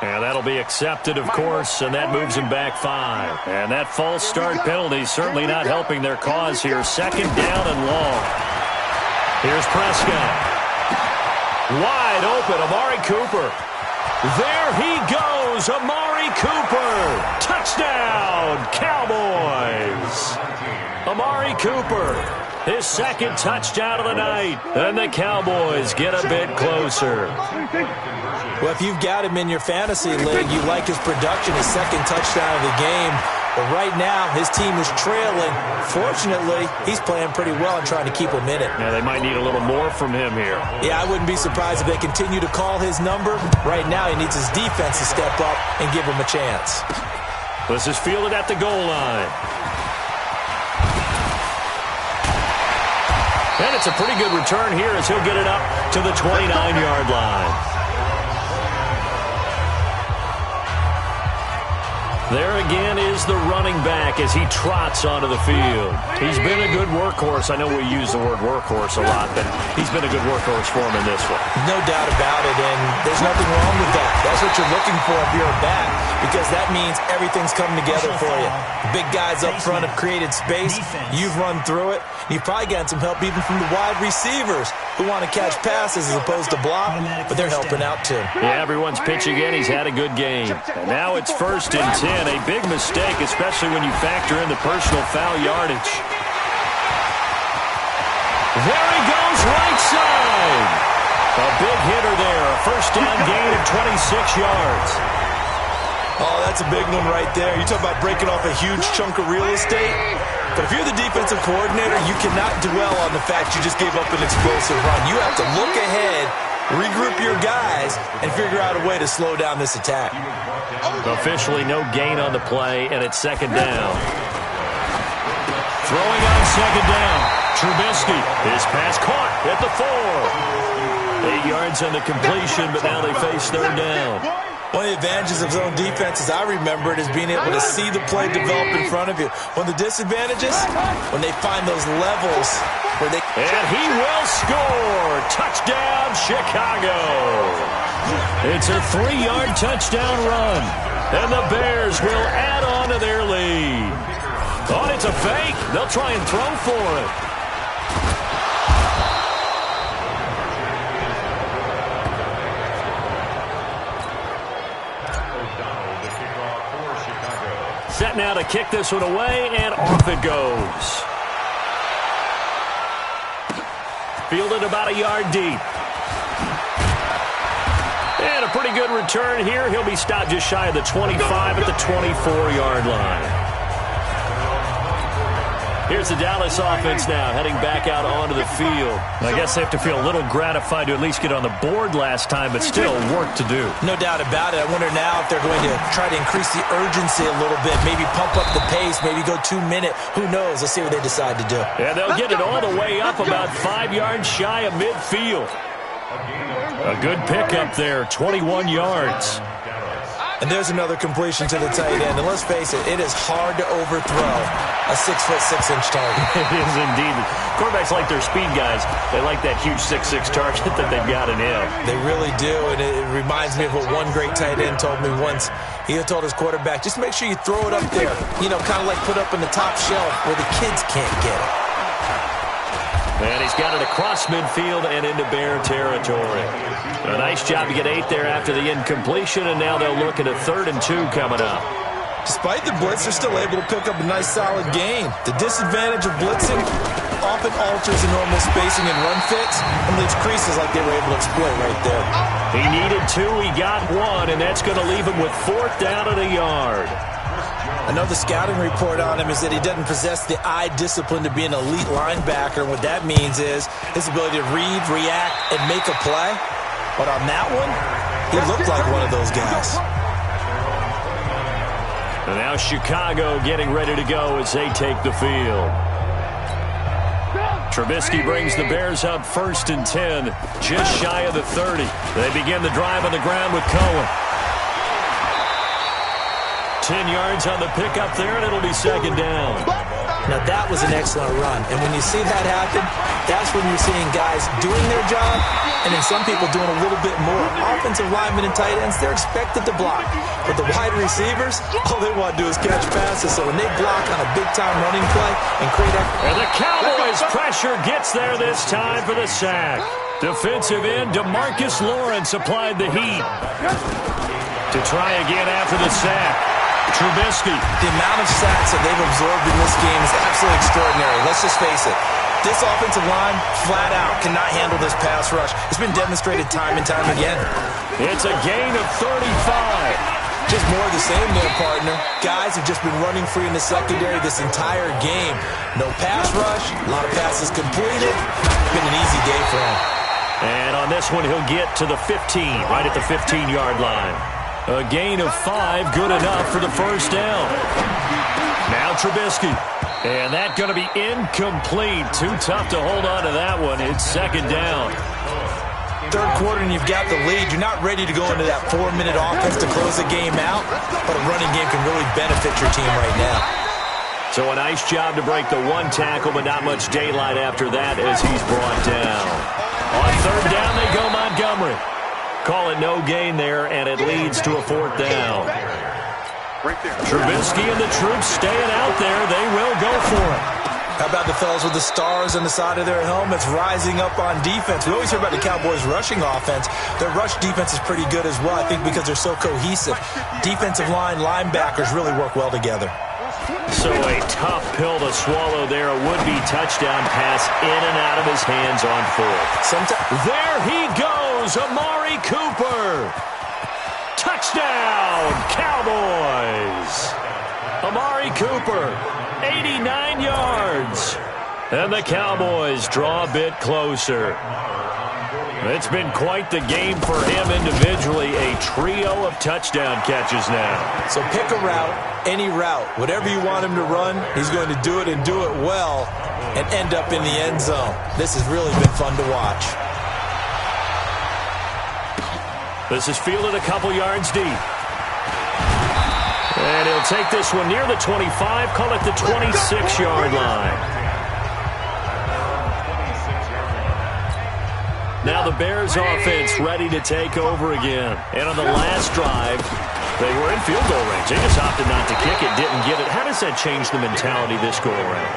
And that'll be accepted, of course, and that moves him back 5. And that false start penalty certainly not helping their cause here. 2nd down and long. Here's Prescott. Wide open, Amari Cooper. There he goes, Amari Cooper. Touchdown, Cowboys. Amari Cooper, his 2nd touchdown of the night. And the Cowboys get a bit closer. Well, if you've got him in your fantasy league, you like his production, his 2nd touchdown of the game. But right now, his team is trailing. Fortunately, he's playing pretty well and trying to keep him in it. Yeah, they might need a little more from him here. Yeah, I wouldn't be surprised if they continue to call his number. Right now, he needs his defense to step up and give him a chance. This is fielded at the goal line. And it's a pretty good return here as he'll get it up to the 29-yard line. There again is the running back as he trots onto the field. He's been a good workhorse. I know we use the word workhorse a lot, but he's been a good workhorse for him in this one. No doubt about it, and there's nothing wrong with that. That's what you're looking for if you're a back, because that means everything's coming together for you. The big guys up front have created space. You've run through it. You've probably gotten some help even from the wide receivers who want to catch passes as opposed to block, but they're helping out too. Yeah, everyone's pitching in. He's had a good game. And now it's 1st and 10. A big mistake, especially when you factor in the personal foul yardage. There he goes, right side. A big hitter there. A 1st down gain of 26 yards. Oh, that's a big one right there. You talk about breaking off a huge chunk of real estate. But if you're the defensive coordinator, you cannot dwell on the fact you just gave up an explosive run. You have to look ahead, regroup your guys, and figure out a way to slow down this attack. Officially no gain on the play, and it's 2nd down. Throwing on 2nd down. Trubisky. His pass caught at the 4. 8 yards on the completion, but now they face 3rd down. One of the advantages of zone defense, as I remember it, is being able to see the play develop in front of you. One of the disadvantages, when they find those levels where they... And he will score! Touchdown, Chicago! It's a 3-yard touchdown run, and the Bears will add on to their lead. Oh, it's a fake. They'll try and throw for it. Set now to kick this one away, and off it goes. Fielded about a yard deep. And a pretty good return here. He'll be stopped just shy of the 25 at the 24-yard line. Here's the Dallas offense now, heading back out onto the field. I guess they have to feel a little gratified to at least get on the board last time, but still work to do. No doubt about it. I wonder now if they're going to try to increase the urgency a little bit, maybe pump up the pace, maybe go 2-minute. Who knows? Let's see what they decide to do. Yeah, they'll get it all the way up about 5 yards shy of midfield. A good pickup there, 21 yards. And there's another completion to the tight end. And let's face it, it is hard to overthrow a 6'6" target. It is indeed. Quarterbacks like their speed guys. They like that huge 6'6" target that they've got in him. They really do, and it reminds me of what one great tight end told me once. He had told his quarterback, just make sure you throw it up there. You know, kind of like put up in the top shelf where the kids can't get it. And he's got it across midfield and into Bear territory. A nice job to get 8 there after the incompletion, and now they'll look at a 3rd and 2 coming up. Despite the blitz, they're still able to pick up a nice, solid gain. The disadvantage of blitzing often alters the normal spacing and run fits and leaves creases like they were able to exploit right there. He needed 2, he got 1, and that's going to leave him with 4th down at a yard. I know the scouting report on him is that he doesn't possess the eye discipline to be an elite linebacker. What that means is his ability to read, react, and make a play. But on that one, he looked like one of those guys. And now Chicago getting ready to go as they take the field. Trubisky brings the Bears up 1st and 10, just shy of the 30. They begin the drive on the ground with Cohen. 10 yards on the pickup there, and it'll be 2nd down. Now, that was an excellent run. And when you see that happen, that's when you're seeing guys doing their job and then some people doing a little bit more. Offensive linemen and tight ends, they're expected to block. But the wide receivers, all they want to do is catch passes. So when they block on a big-time running play and create that... And the Cowboys' pressure gets there this time for the sack. Defensive end DeMarcus Lawrence applied the heat. To try again after the sack. Trubisky. The amount of sacks that they've absorbed in this game is absolutely extraordinary. Let's just face it. This offensive line, flat out, cannot handle this pass rush. It's been demonstrated time and time again. It's a gain of 35. Just more of the same there, partner. Guys have just been running free in the secondary this entire game. No pass rush, a lot of passes completed. It's been an easy day for him. And on this one, he'll get to the 15, right at the 15-yard line. A gain of 5, good enough for the first down. Now Trubisky. And that going to be incomplete. Too tough to hold on to that one. It's second down. Third quarter and you've got the lead. You're not ready to go into that 4-minute offense to close the game out, but a running game can really benefit your team right now. So a nice job to break the one tackle, but not much daylight after that as he's brought down. On third down, they go Montgomery. Call it no gain there, and it leads to a fourth down. Trubisky and the troops staying out there. They will go for it. How about the fellas with the stars on the side of their helmets rising up on defense? We always hear about the Cowboys' rushing offense. Their rush defense is pretty good as well, I think, because they're so cohesive. Defensive line, linebackers really work well together. So a tough pill to swallow there. A would-be touchdown pass in and out of his hands on fourth. There he goes, Amari Cooper. Touchdown, Cowboys. Amari Cooper, 89 yards. And the Cowboys draw a bit closer. It's been quite the game for him individually. A trio of touchdown catches now. So pick a route, any route. Whatever you want him to run, he's going to do it and do it well and end up in the end zone. This has really been fun to watch. This is fielded a couple yards deep. And he'll take this one near the 25, call it the 26-yard line. Now the Bears offense ready to take over again. And on the last drive, they were in field goal range. They just opted not to kick it, didn't get it. How does that change the mentality this go-around?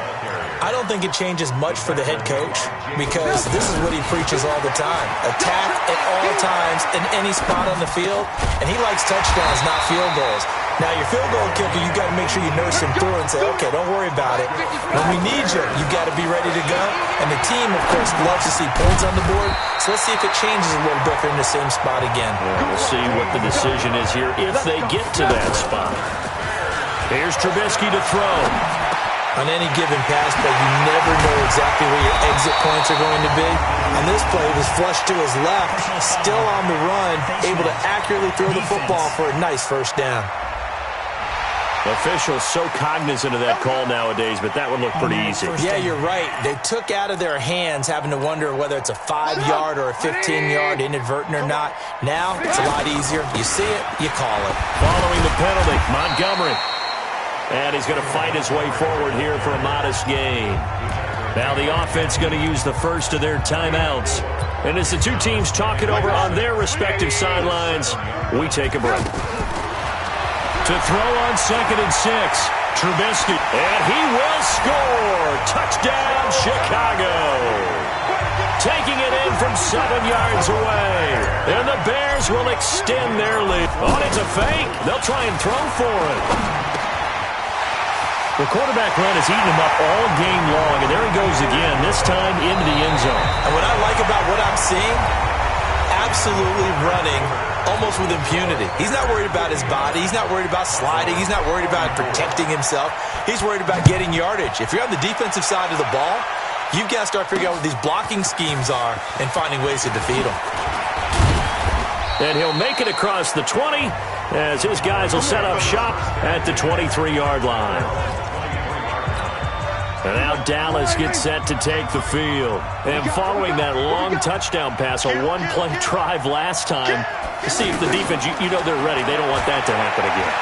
I don't think it changes much for the head coach because this is what he preaches all the time. Attack at all times in any spot on the field, and he likes touchdowns, not field goals. Now, your field goal kicker, you got to make sure you nurse him through and say, okay, don't worry about it. When we need you, you got to be ready to go. And the team, of course, loves to see points on the board. So let's see if it changes a little bit if they're in the same spot again. We'll see what the decision is here if they get to that spot. Here's Trubisky to throw. On any given pass play, you never know exactly where your exit points are going to be. On this play, it was flushed to his left, still on the run, able to accurately throw the football for a nice first down. Officials so cognizant of that call nowadays, but that one looked pretty easy. Yeah, you're right. They took out of their hands having to wonder whether it's a 5-yard or a 15-yard, inadvertent or not. Now, it's a lot easier. You see it, you call it. Following the penalty, Montgomery. And he's going to fight his way forward here for a modest gain. Now the offense going to use the first of their timeouts. And as the two teams talk it over on their respective sidelines, we take a break. To throw on 2nd and 6, Trubisky. And he will score. Touchdown, Chicago. Taking it in from 7 yards away. And the Bears will extend their lead. Oh, it's a fake. They'll try and throw for it. The quarterback run has eaten him up all game long, and there he goes again, this time into the end zone. And what I like about what I'm seeing, absolutely running almost with impunity. He's not worried about his body. He's not worried about sliding. He's not worried about protecting himself. He's worried about getting yardage. If you're on the defensive side of the ball, you've got to start figuring out what these blocking schemes are and finding ways to defeat them. And he'll make it across the 20 as his guys will set up shop at the 23-yard line. And now Dallas gets set to take the field. And following that long touchdown pass, a one-play drive last time, to see if the defense, you know they're ready. They don't want that to happen again.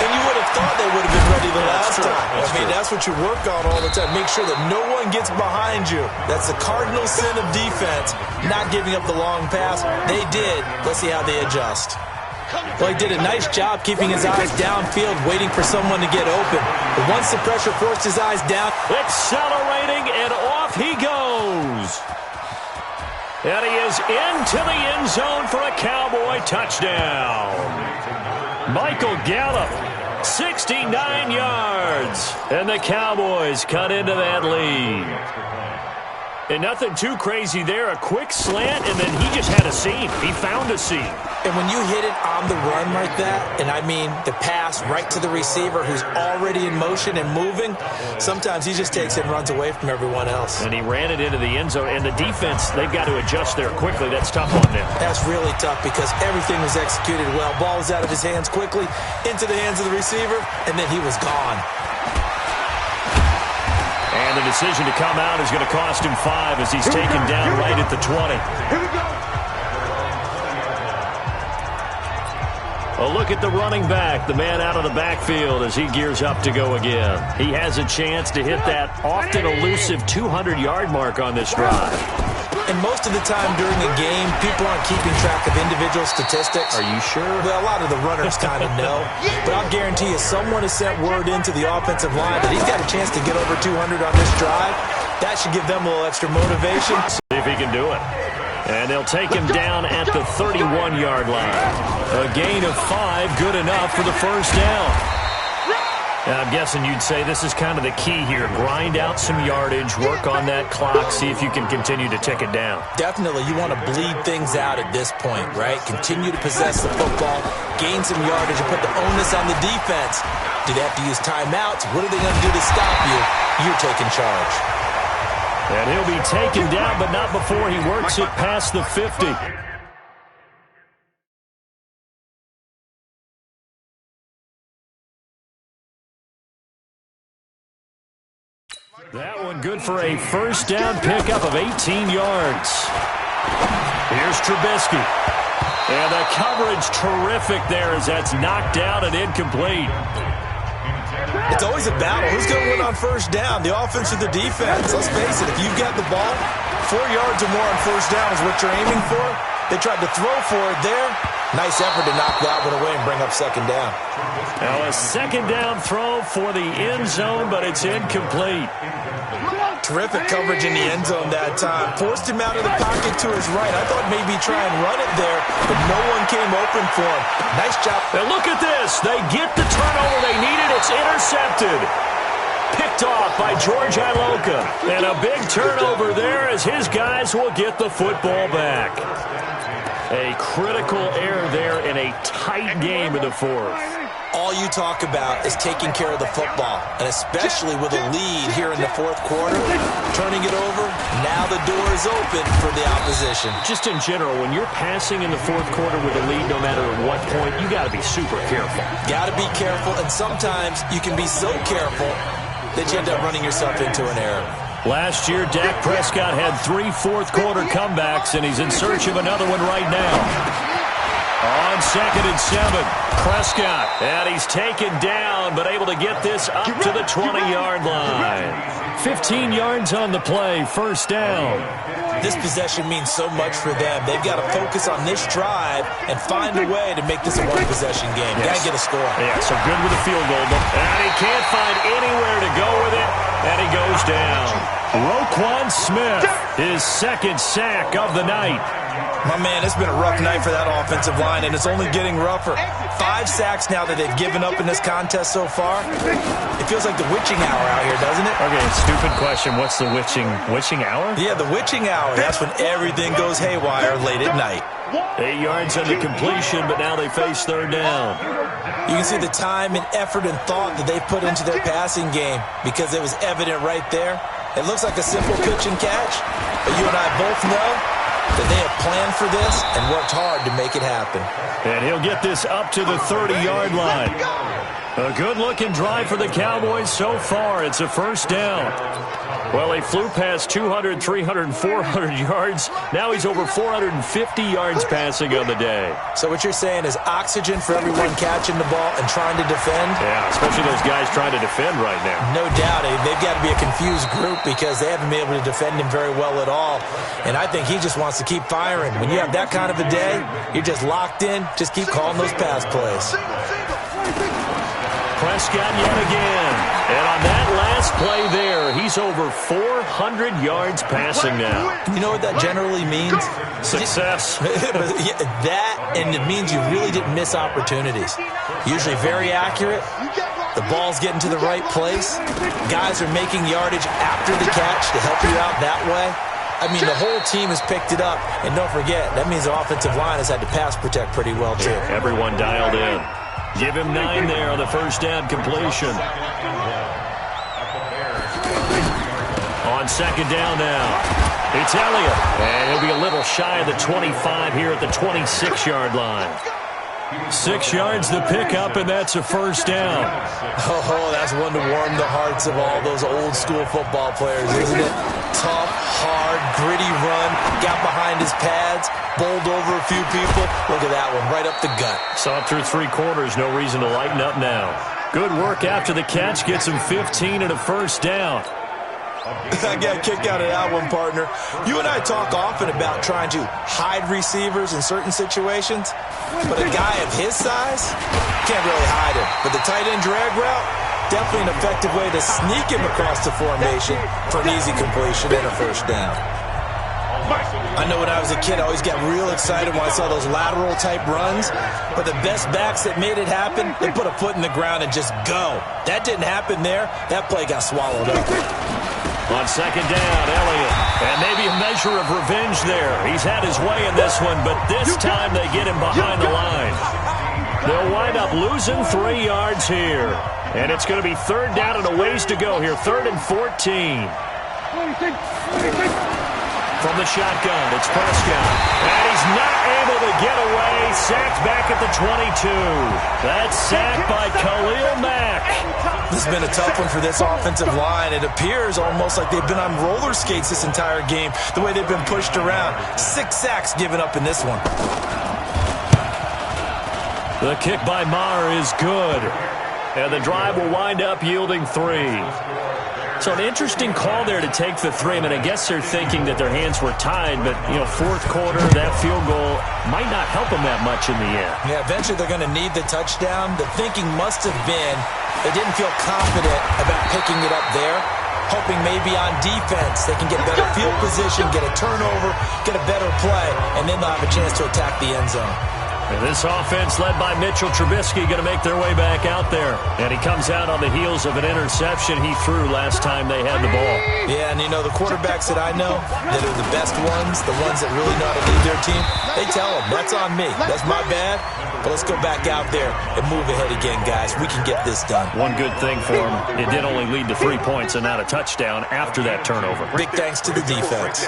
And you would have thought they would have been ready mentality the last time. I mean, that's what you work on all the time. Make sure that no one gets behind you. That's the cardinal sin of defense, not giving up the long pass. They did. Let's see how they adjust. Well, he did a nice job keeping his eyes downfield, waiting for someone to get open. But once the pressure forced his eyes down, accelerating, and off he goes. And he is into the end zone for a Cowboy touchdown. Michael Gallup, 69 yards. And the Cowboys cut into that lead. And nothing too crazy there. A quick slant, and then he just had a seam. He found a seam. And when you hit it on the run like that, and I mean the pass right to the receiver who's already in motion and moving, sometimes he just takes it and runs away from everyone else. And he ran it into the end zone. And the defense, they've got to adjust there quickly. That's tough on them. That's really tough because everything was executed well. Ball was out of his hands quickly, into the hands of the receiver, and then he was gone. And the decision to come out is going to cost him 5 as he's taken down right at the 20. Here we go. A look at the running back, the man out of the backfield as he gears up to go again. He has a chance to hit that often elusive 200-yard mark on this drive. And most of the time during a game, people aren't keeping track of individual statistics. Are you sure? Well, a lot of the runners kind of know. But I'll guarantee you someone has sent word into the offensive line that he's got a chance to get over 200 on this drive. That should give them a little extra motivation. See if he can do it. And they'll take him down at the 31-yard line. A gain of 5, good enough for the first down. And I'm guessing you'd say this is kind of the key here. Grind out some yardage, work on that clock, see if you can continue to tick it down. Definitely, you want to bleed things out at this point, right? Continue to possess the football, gain some yardage, and put the onus on the defense. Do they have to use timeouts? What are they going to do to stop you? You're taking charge. And he'll be taken down, but not before he works it past the 50. That one good for a first down pickup of 18 yards. Here's Trubisky. And the coverage terrific there as that's knocked down and incomplete. It's always a battle. Who's going to win on first down, the offense or the defense? Let's face it, if you've got the ball, 4 yards or more on first down is what you're aiming for. They tried to throw for it there. Nice effort to knock that one away and bring up second down. Now a second down throw for the end zone, but it's incomplete. Terrific coverage in the end zone that time. Forced him out of the pocket to his right. I thought maybe try and run it there, but no one came open for him. Nice job. Now look at this. They get the turnover they needed. It's intercepted. Picked off by George Iloka. And a big turnover there as his guys will get the football back. A critical error there in a tight game in the fourth. All you talk about is taking care of the football, and especially with a lead here in the fourth quarter, turning it over, now the door is open for the opposition. Just in general, when you're passing in the fourth quarter with a lead, no matter at what point, you got to be super careful. Got to be careful, and sometimes you can be so careful that you end up running yourself into an error. Last year, Dak Prescott had 3 fourth-quarter comebacks, and he's in search of another one right now. On 2nd and 7, Prescott, and he's taken down, but able to get this up to the 20-yard line. 15 yards on the play, first down. This possession means so much for them. They've got to focus on this drive and find a way to make this a one-possession game. Yes. Got to get a score. Yeah, so good with the field goal. And he can't find anywhere to go with it, and he goes down. Roquan Smith, his second sack of the night. My man, it's been a rough night for that offensive line, and it's only getting rougher. 5 sacks now that they've given up in this contest so far. It feels like the witching hour out here, doesn't it? Okay, stupid question. What's the witching hour? Yeah, the witching hour. That's when everything goes haywire late at night. 8 yards on the completion, but now they face third down. You can see the time and effort and thought that they put into their passing game because it was evident right there. It looks like a simple pitch and catch, but you and I both know that they have planned for this and worked hard to make it happen. And he'll get this up to the 30-yard line. A good-looking drive for the Cowboys so far. It's a first down. Well, he flew past 200, 300, and 400 yards. Now he's over 450 yards passing on the day. So what you're saying is oxygen for everyone catching the ball and trying to defend? Yeah, especially those guys trying to defend right now. No doubt. They've got to be a confused group because they haven't been able to defend him very well at all. And I think he just wants to keep firing. When you have that kind of a day, you're just locked in. Just keep calling those pass plays. Prescott yet again. And on that last play there, he's over 400 yards passing now. You know what that generally means? Success. That, and it means you really didn't miss opportunities. Usually very accurate. The ball's getting to the right place. Guys are making yardage after the catch to help you out that way. I mean, the whole team has picked it up. And don't forget, that means the offensive line has had to pass protect pretty well, too. Everyone dialed in. Give him 9 there on the first down completion. On second down now, it's Elliott. And he'll be a little shy of the 25 here at the 26-yard line. 6 yards the pickup, and that's a first down. Oh, that's one to warm the hearts of all those old-school football players, isn't it? Tough, hard, gritty run, got behind his pads, bowled over a few people. Look at that one, right up the gut. Saw it through 3 quarters, no reason to lighten up now. Good work after the catch, gets him 15 and a first down. I got a kick out of that one, partner. You and I talk often about trying to hide receivers in certain situations, but a guy of his size can't really hide him. But the tight end drag route, definitely an effective way to sneak him across the formation for an easy completion and a first down. I know when I was a kid, I always got real excited when I saw those lateral-type runs, but the best backs that made it happen, they put a foot in the ground and just go. That didn't happen there. That play got swallowed up. On second down, Elliott. And maybe a measure of revenge there. He's had his way in this one, but this time they get him behind the line. They'll wind up losing 3 yards here. And it's going to be third down and a ways to go here. 3rd and 14. From the shotgun, it's Prescott. And he's not able to get away. Sacked back at the 22. That's sacked by Khalil Mack. This has been a tough one for this offensive line. It appears almost like they've been on roller skates this entire game, the way they've been pushed around. 6 sacks given up in this one. The kick by Maher is good. And the drive will wind up yielding 3. So an interesting call there to take the 3. I mean, I guess they're thinking that their hands were tied, but, you know, 4th quarter, that field goal might not help them that much in the end. Yeah, eventually they're going to need the touchdown. The thinking must have been they didn't feel confident about picking it up there, hoping maybe on defense they can get better field position, get a turnover, get a better play, and then they'll have a chance to attack the end zone. And this offense led by Mitchell Trubisky going to make their way back out there. And he comes out on the heels of an interception he threw last time they had the ball. Yeah, and you know, the quarterbacks that I know that are the best ones, the ones that really know how to lead their team, they tell them, that's on me. That's my bad. But let's go back out there and move ahead again, guys. We can get this done. One good thing for him, it did only lead to 3 points and not a touchdown after that turnover. Big thanks to the defense.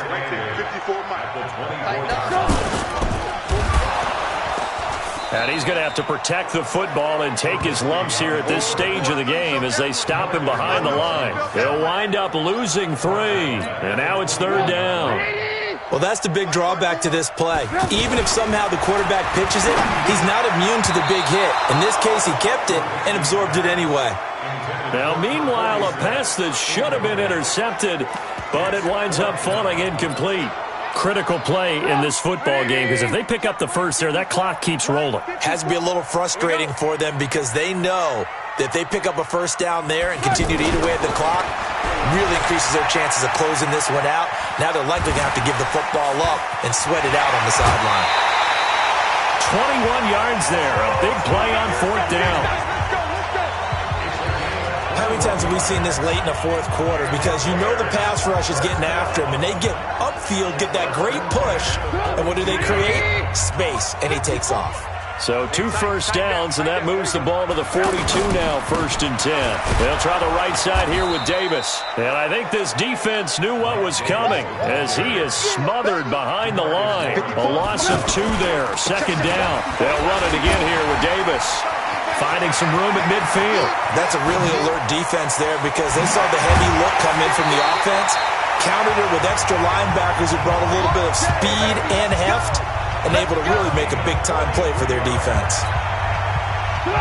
And he's going to have to protect the football and take his lumps here at this stage of the game as they stop him behind the line. They'll wind up losing 3. And now it's 3rd down. Well, that's the big drawback to this play. Even if somehow the quarterback pitches it, he's not immune to the big hit. In this case, he kept it and absorbed it anyway. Now, meanwhile, a pass that should have been intercepted, but it winds up falling incomplete. Critical play in this football game because if they pick up the first there, that clock keeps rolling. Has to be a little frustrating for them because they know that if they pick up a first down there and continue to eat away at the clock, really increases their chances of closing this one out. Now they're likely going to have to give the football up and sweat it out on the sideline. 21 yards there. A big play on 4th down. How many times have we seen this late in the 4th quarter? Because you know the pass rush is getting after him, and they get upfield, get that great push, and what do they create? Space, and he takes off. So 2 first downs, and that moves the ball to the 42 now, 1st and 10. They'll try the right side here with Davis. And I think this defense knew what was coming as he is smothered behind the line. A loss of 2 there, 2nd down. They'll run it again here with Davis. finding some room at midfield. That's a really alert defense there because they saw the heavy look come in from the offense, countered it with extra linebackers who brought a little bit of speed and heft, and able to really make a big-time play for their defense.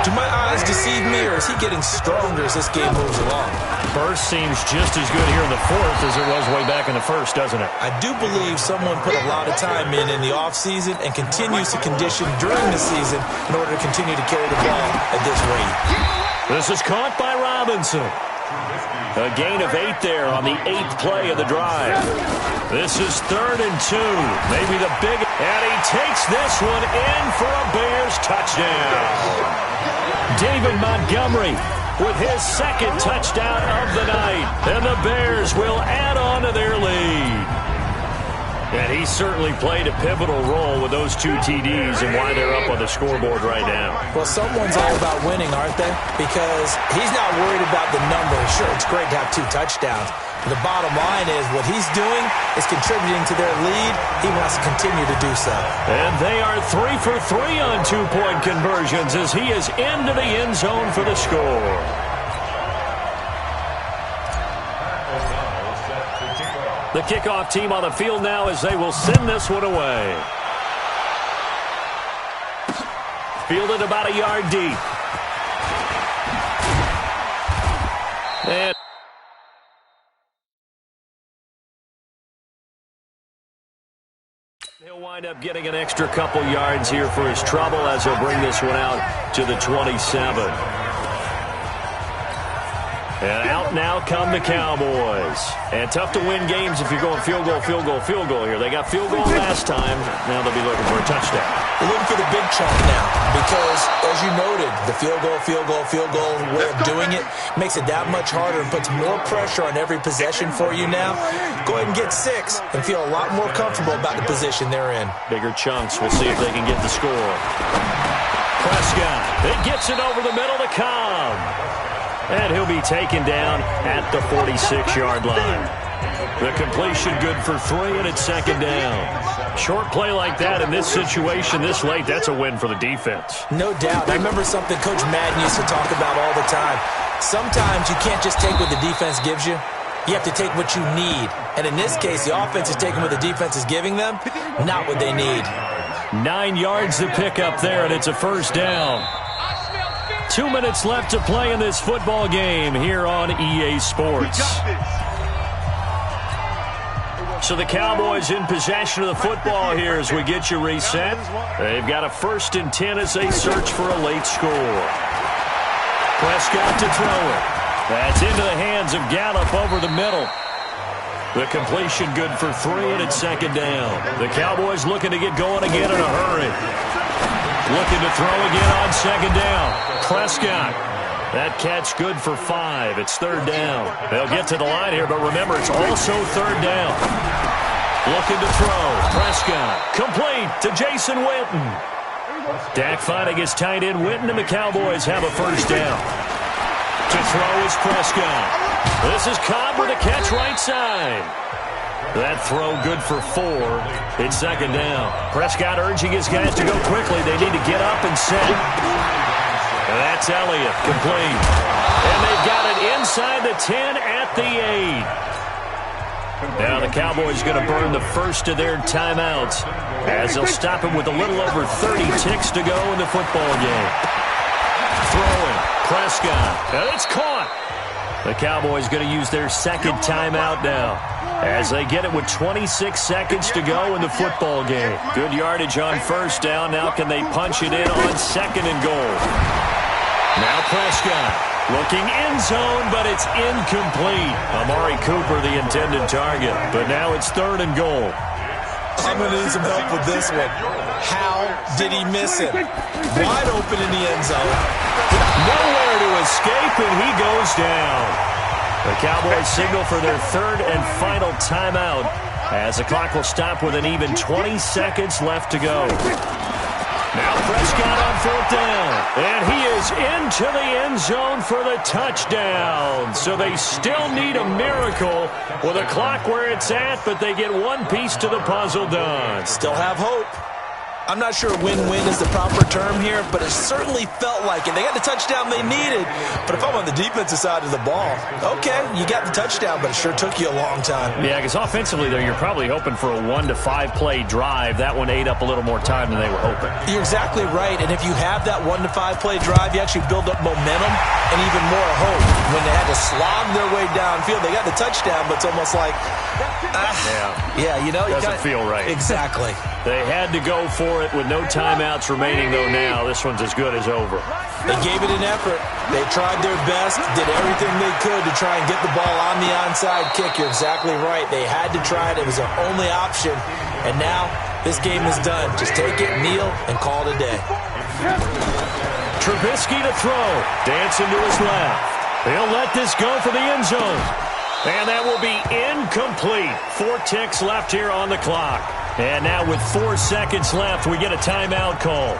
Do my eyes deceive me, or is he getting stronger as this game moves along? First seems just as good here in the fourth as it was way back in the first, doesn't it? I do believe someone put a lot of time in the offseason and continues to condition during the season in order to continue to carry the ball at this rate. This is caught by Robinson. A gain of 8 there on the 8th play of the drive. This is 3rd and 2. Maybe the big... And he takes this one in for a Bears touchdown. David Montgomery with his 2nd touchdown of the night. And the Bears will add on to their lead. And he certainly played a pivotal role with those 2 TDs and why they're up on the scoreboard right now. Well, someone's all about winning, aren't they? Because he's not worried about the numbers. Sure, it's great to have 2 touchdowns. But the bottom line is what he's doing is contributing to their lead. He wants to continue to do so. And they are 3 for 3 on 2-point conversions as he is into the end zone for the score. The kickoff team on the field now as they will send this one away. Fielded about a yard deep. And he'll wind up getting an extra couple yards here for his trouble as he'll bring this one out to the 27. And out now come the Cowboys. And tough to win games if you're going field goal, field goal, field goal here. They got field goal last time. Now they'll be looking for a touchdown. They're looking for the big chunk now because, as you noted, the field goal way of doing it makes it that much harder and puts more pressure on every possession for you now. Go ahead and get 6 and feel a lot more comfortable about the position they're in. Bigger chunks. We'll see if they can get the score. Prescott. It gets it over the middle to Cobb. And he'll be taken down at the 46-yard line. The completion good for 3, and it's 2nd down. Short play like that in this situation this late, that's a win for the defense. No doubt. I remember something Coach Madden used to talk about all the time. Sometimes you can't just take what the defense gives you. You have to take what you need. And in this case, the offense is taking what the defense is giving them, not what they need. 9 yards to pick up there, and it's a 1st down. 2 minutes left to play in this football game here on EA Sports. So the Cowboys in possession of the football here as we get you reset. They've got a 1st and 10 as they search for a late score. Prescott to throw it. That's into the hands of Gallup over the middle. The completion good for 3, and it's 2nd down. The Cowboys looking to get going again in a hurry. Looking to throw again on 2nd down. Prescott. That catch good for 5. It's 3rd down. They'll get to the line here, but remember, it's also 3rd down. Looking to throw. Prescott. Complete to Jason Witten. Dak finding his tight end Witten, and the Cowboys have a 1st down. To throw is Prescott. This is Cobb with a catch right side. That throw good for 4. It's 2nd down. Prescott urging his guys to go quickly. They need to get up and set. And that's Elliott, complete. And they've got it inside the 10 at the 8. Now the Cowboys going to burn the first of their timeouts as they'll stop him with a little over 30 ticks to go in the football game. Throwing, Prescott, and it's caught. The Cowboys going to use their 2nd timeout now as they get it with 26 seconds to go in the football game. Good yardage on 1st down. Now can they punch it in on 2nd and goal? Now Prescott looking end zone, but it's incomplete. Amari Cooper, the intended target, but now it's 3rd and goal. I'm going to need some help with this one. How did he miss it? Wide open in the end zone. Nowhere to escape, and he goes down. The Cowboys signal for their 3rd and final timeout as the clock will stop with an even 20 seconds left to go. Now Prescott on 4th down, and he is into the end zone for the touchdown. So they still need a miracle with a clock where it's at, but they get one piece to the puzzle done. Still have hope. I'm not sure win-win is the proper term here, but it certainly felt like it. They got the touchdown they needed, but if I'm on the defensive side of the ball, okay, you got the touchdown, but it sure took you a long time. Yeah, because offensively, though, you're probably hoping for a 1 to 5 play drive. That one ate up a little more time than they were hoping. You're exactly right, and if you have that 1 to 5 play drive, you actually build up momentum and even more hope. When they had to slog their way downfield, they got the touchdown, but it's almost like, you know, doesn't feel right. Exactly. They had to go for it with no timeouts remaining, though. Now this one's as good as over. They gave it an effort. They tried their best, did everything they could to try and get the ball on the onside kick. You're exactly right. They had to try it. It was their only option. And now this game is done. Just take it, kneel, and call it a day. Trubisky to throw. Dancing to his left. He'll let this go for the end zone. And that will be incomplete. 4 ticks left here on the clock. And now with 4 seconds left, we get a timeout call.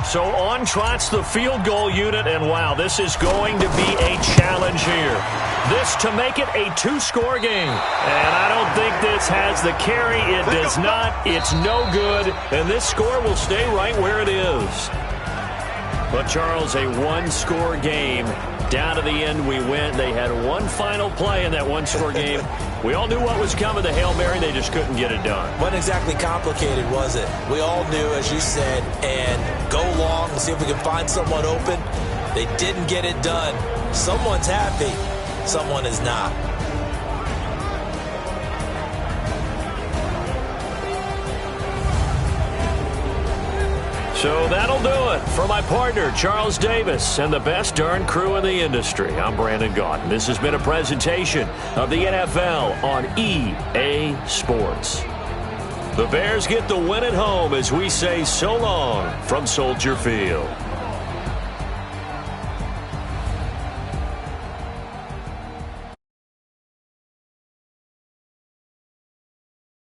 So on trots the field goal unit, and wow, this is going to be a challenge here. This to make it a 2-score game. And I don't think this has the carry. It does not. It's no good. And this score will stay right where it is. But, Charles, a 1-score game. Down to the end we went. They had one final play in that 1-score game. We all knew what was coming. The Hail Mary, they just couldn't get it done. Wasn't exactly complicated, was it? We all knew, as you said, and go long and see if we can find someone open. They didn't get it done. Someone's happy. Someone is not. So that'll do it. For my partner, Charles Davis, and the best darn crew in the industry, I'm Brandon Gaudin. This has been a presentation of the NFL on EA Sports. The Bears get the win at home as we say so long from Soldier Field.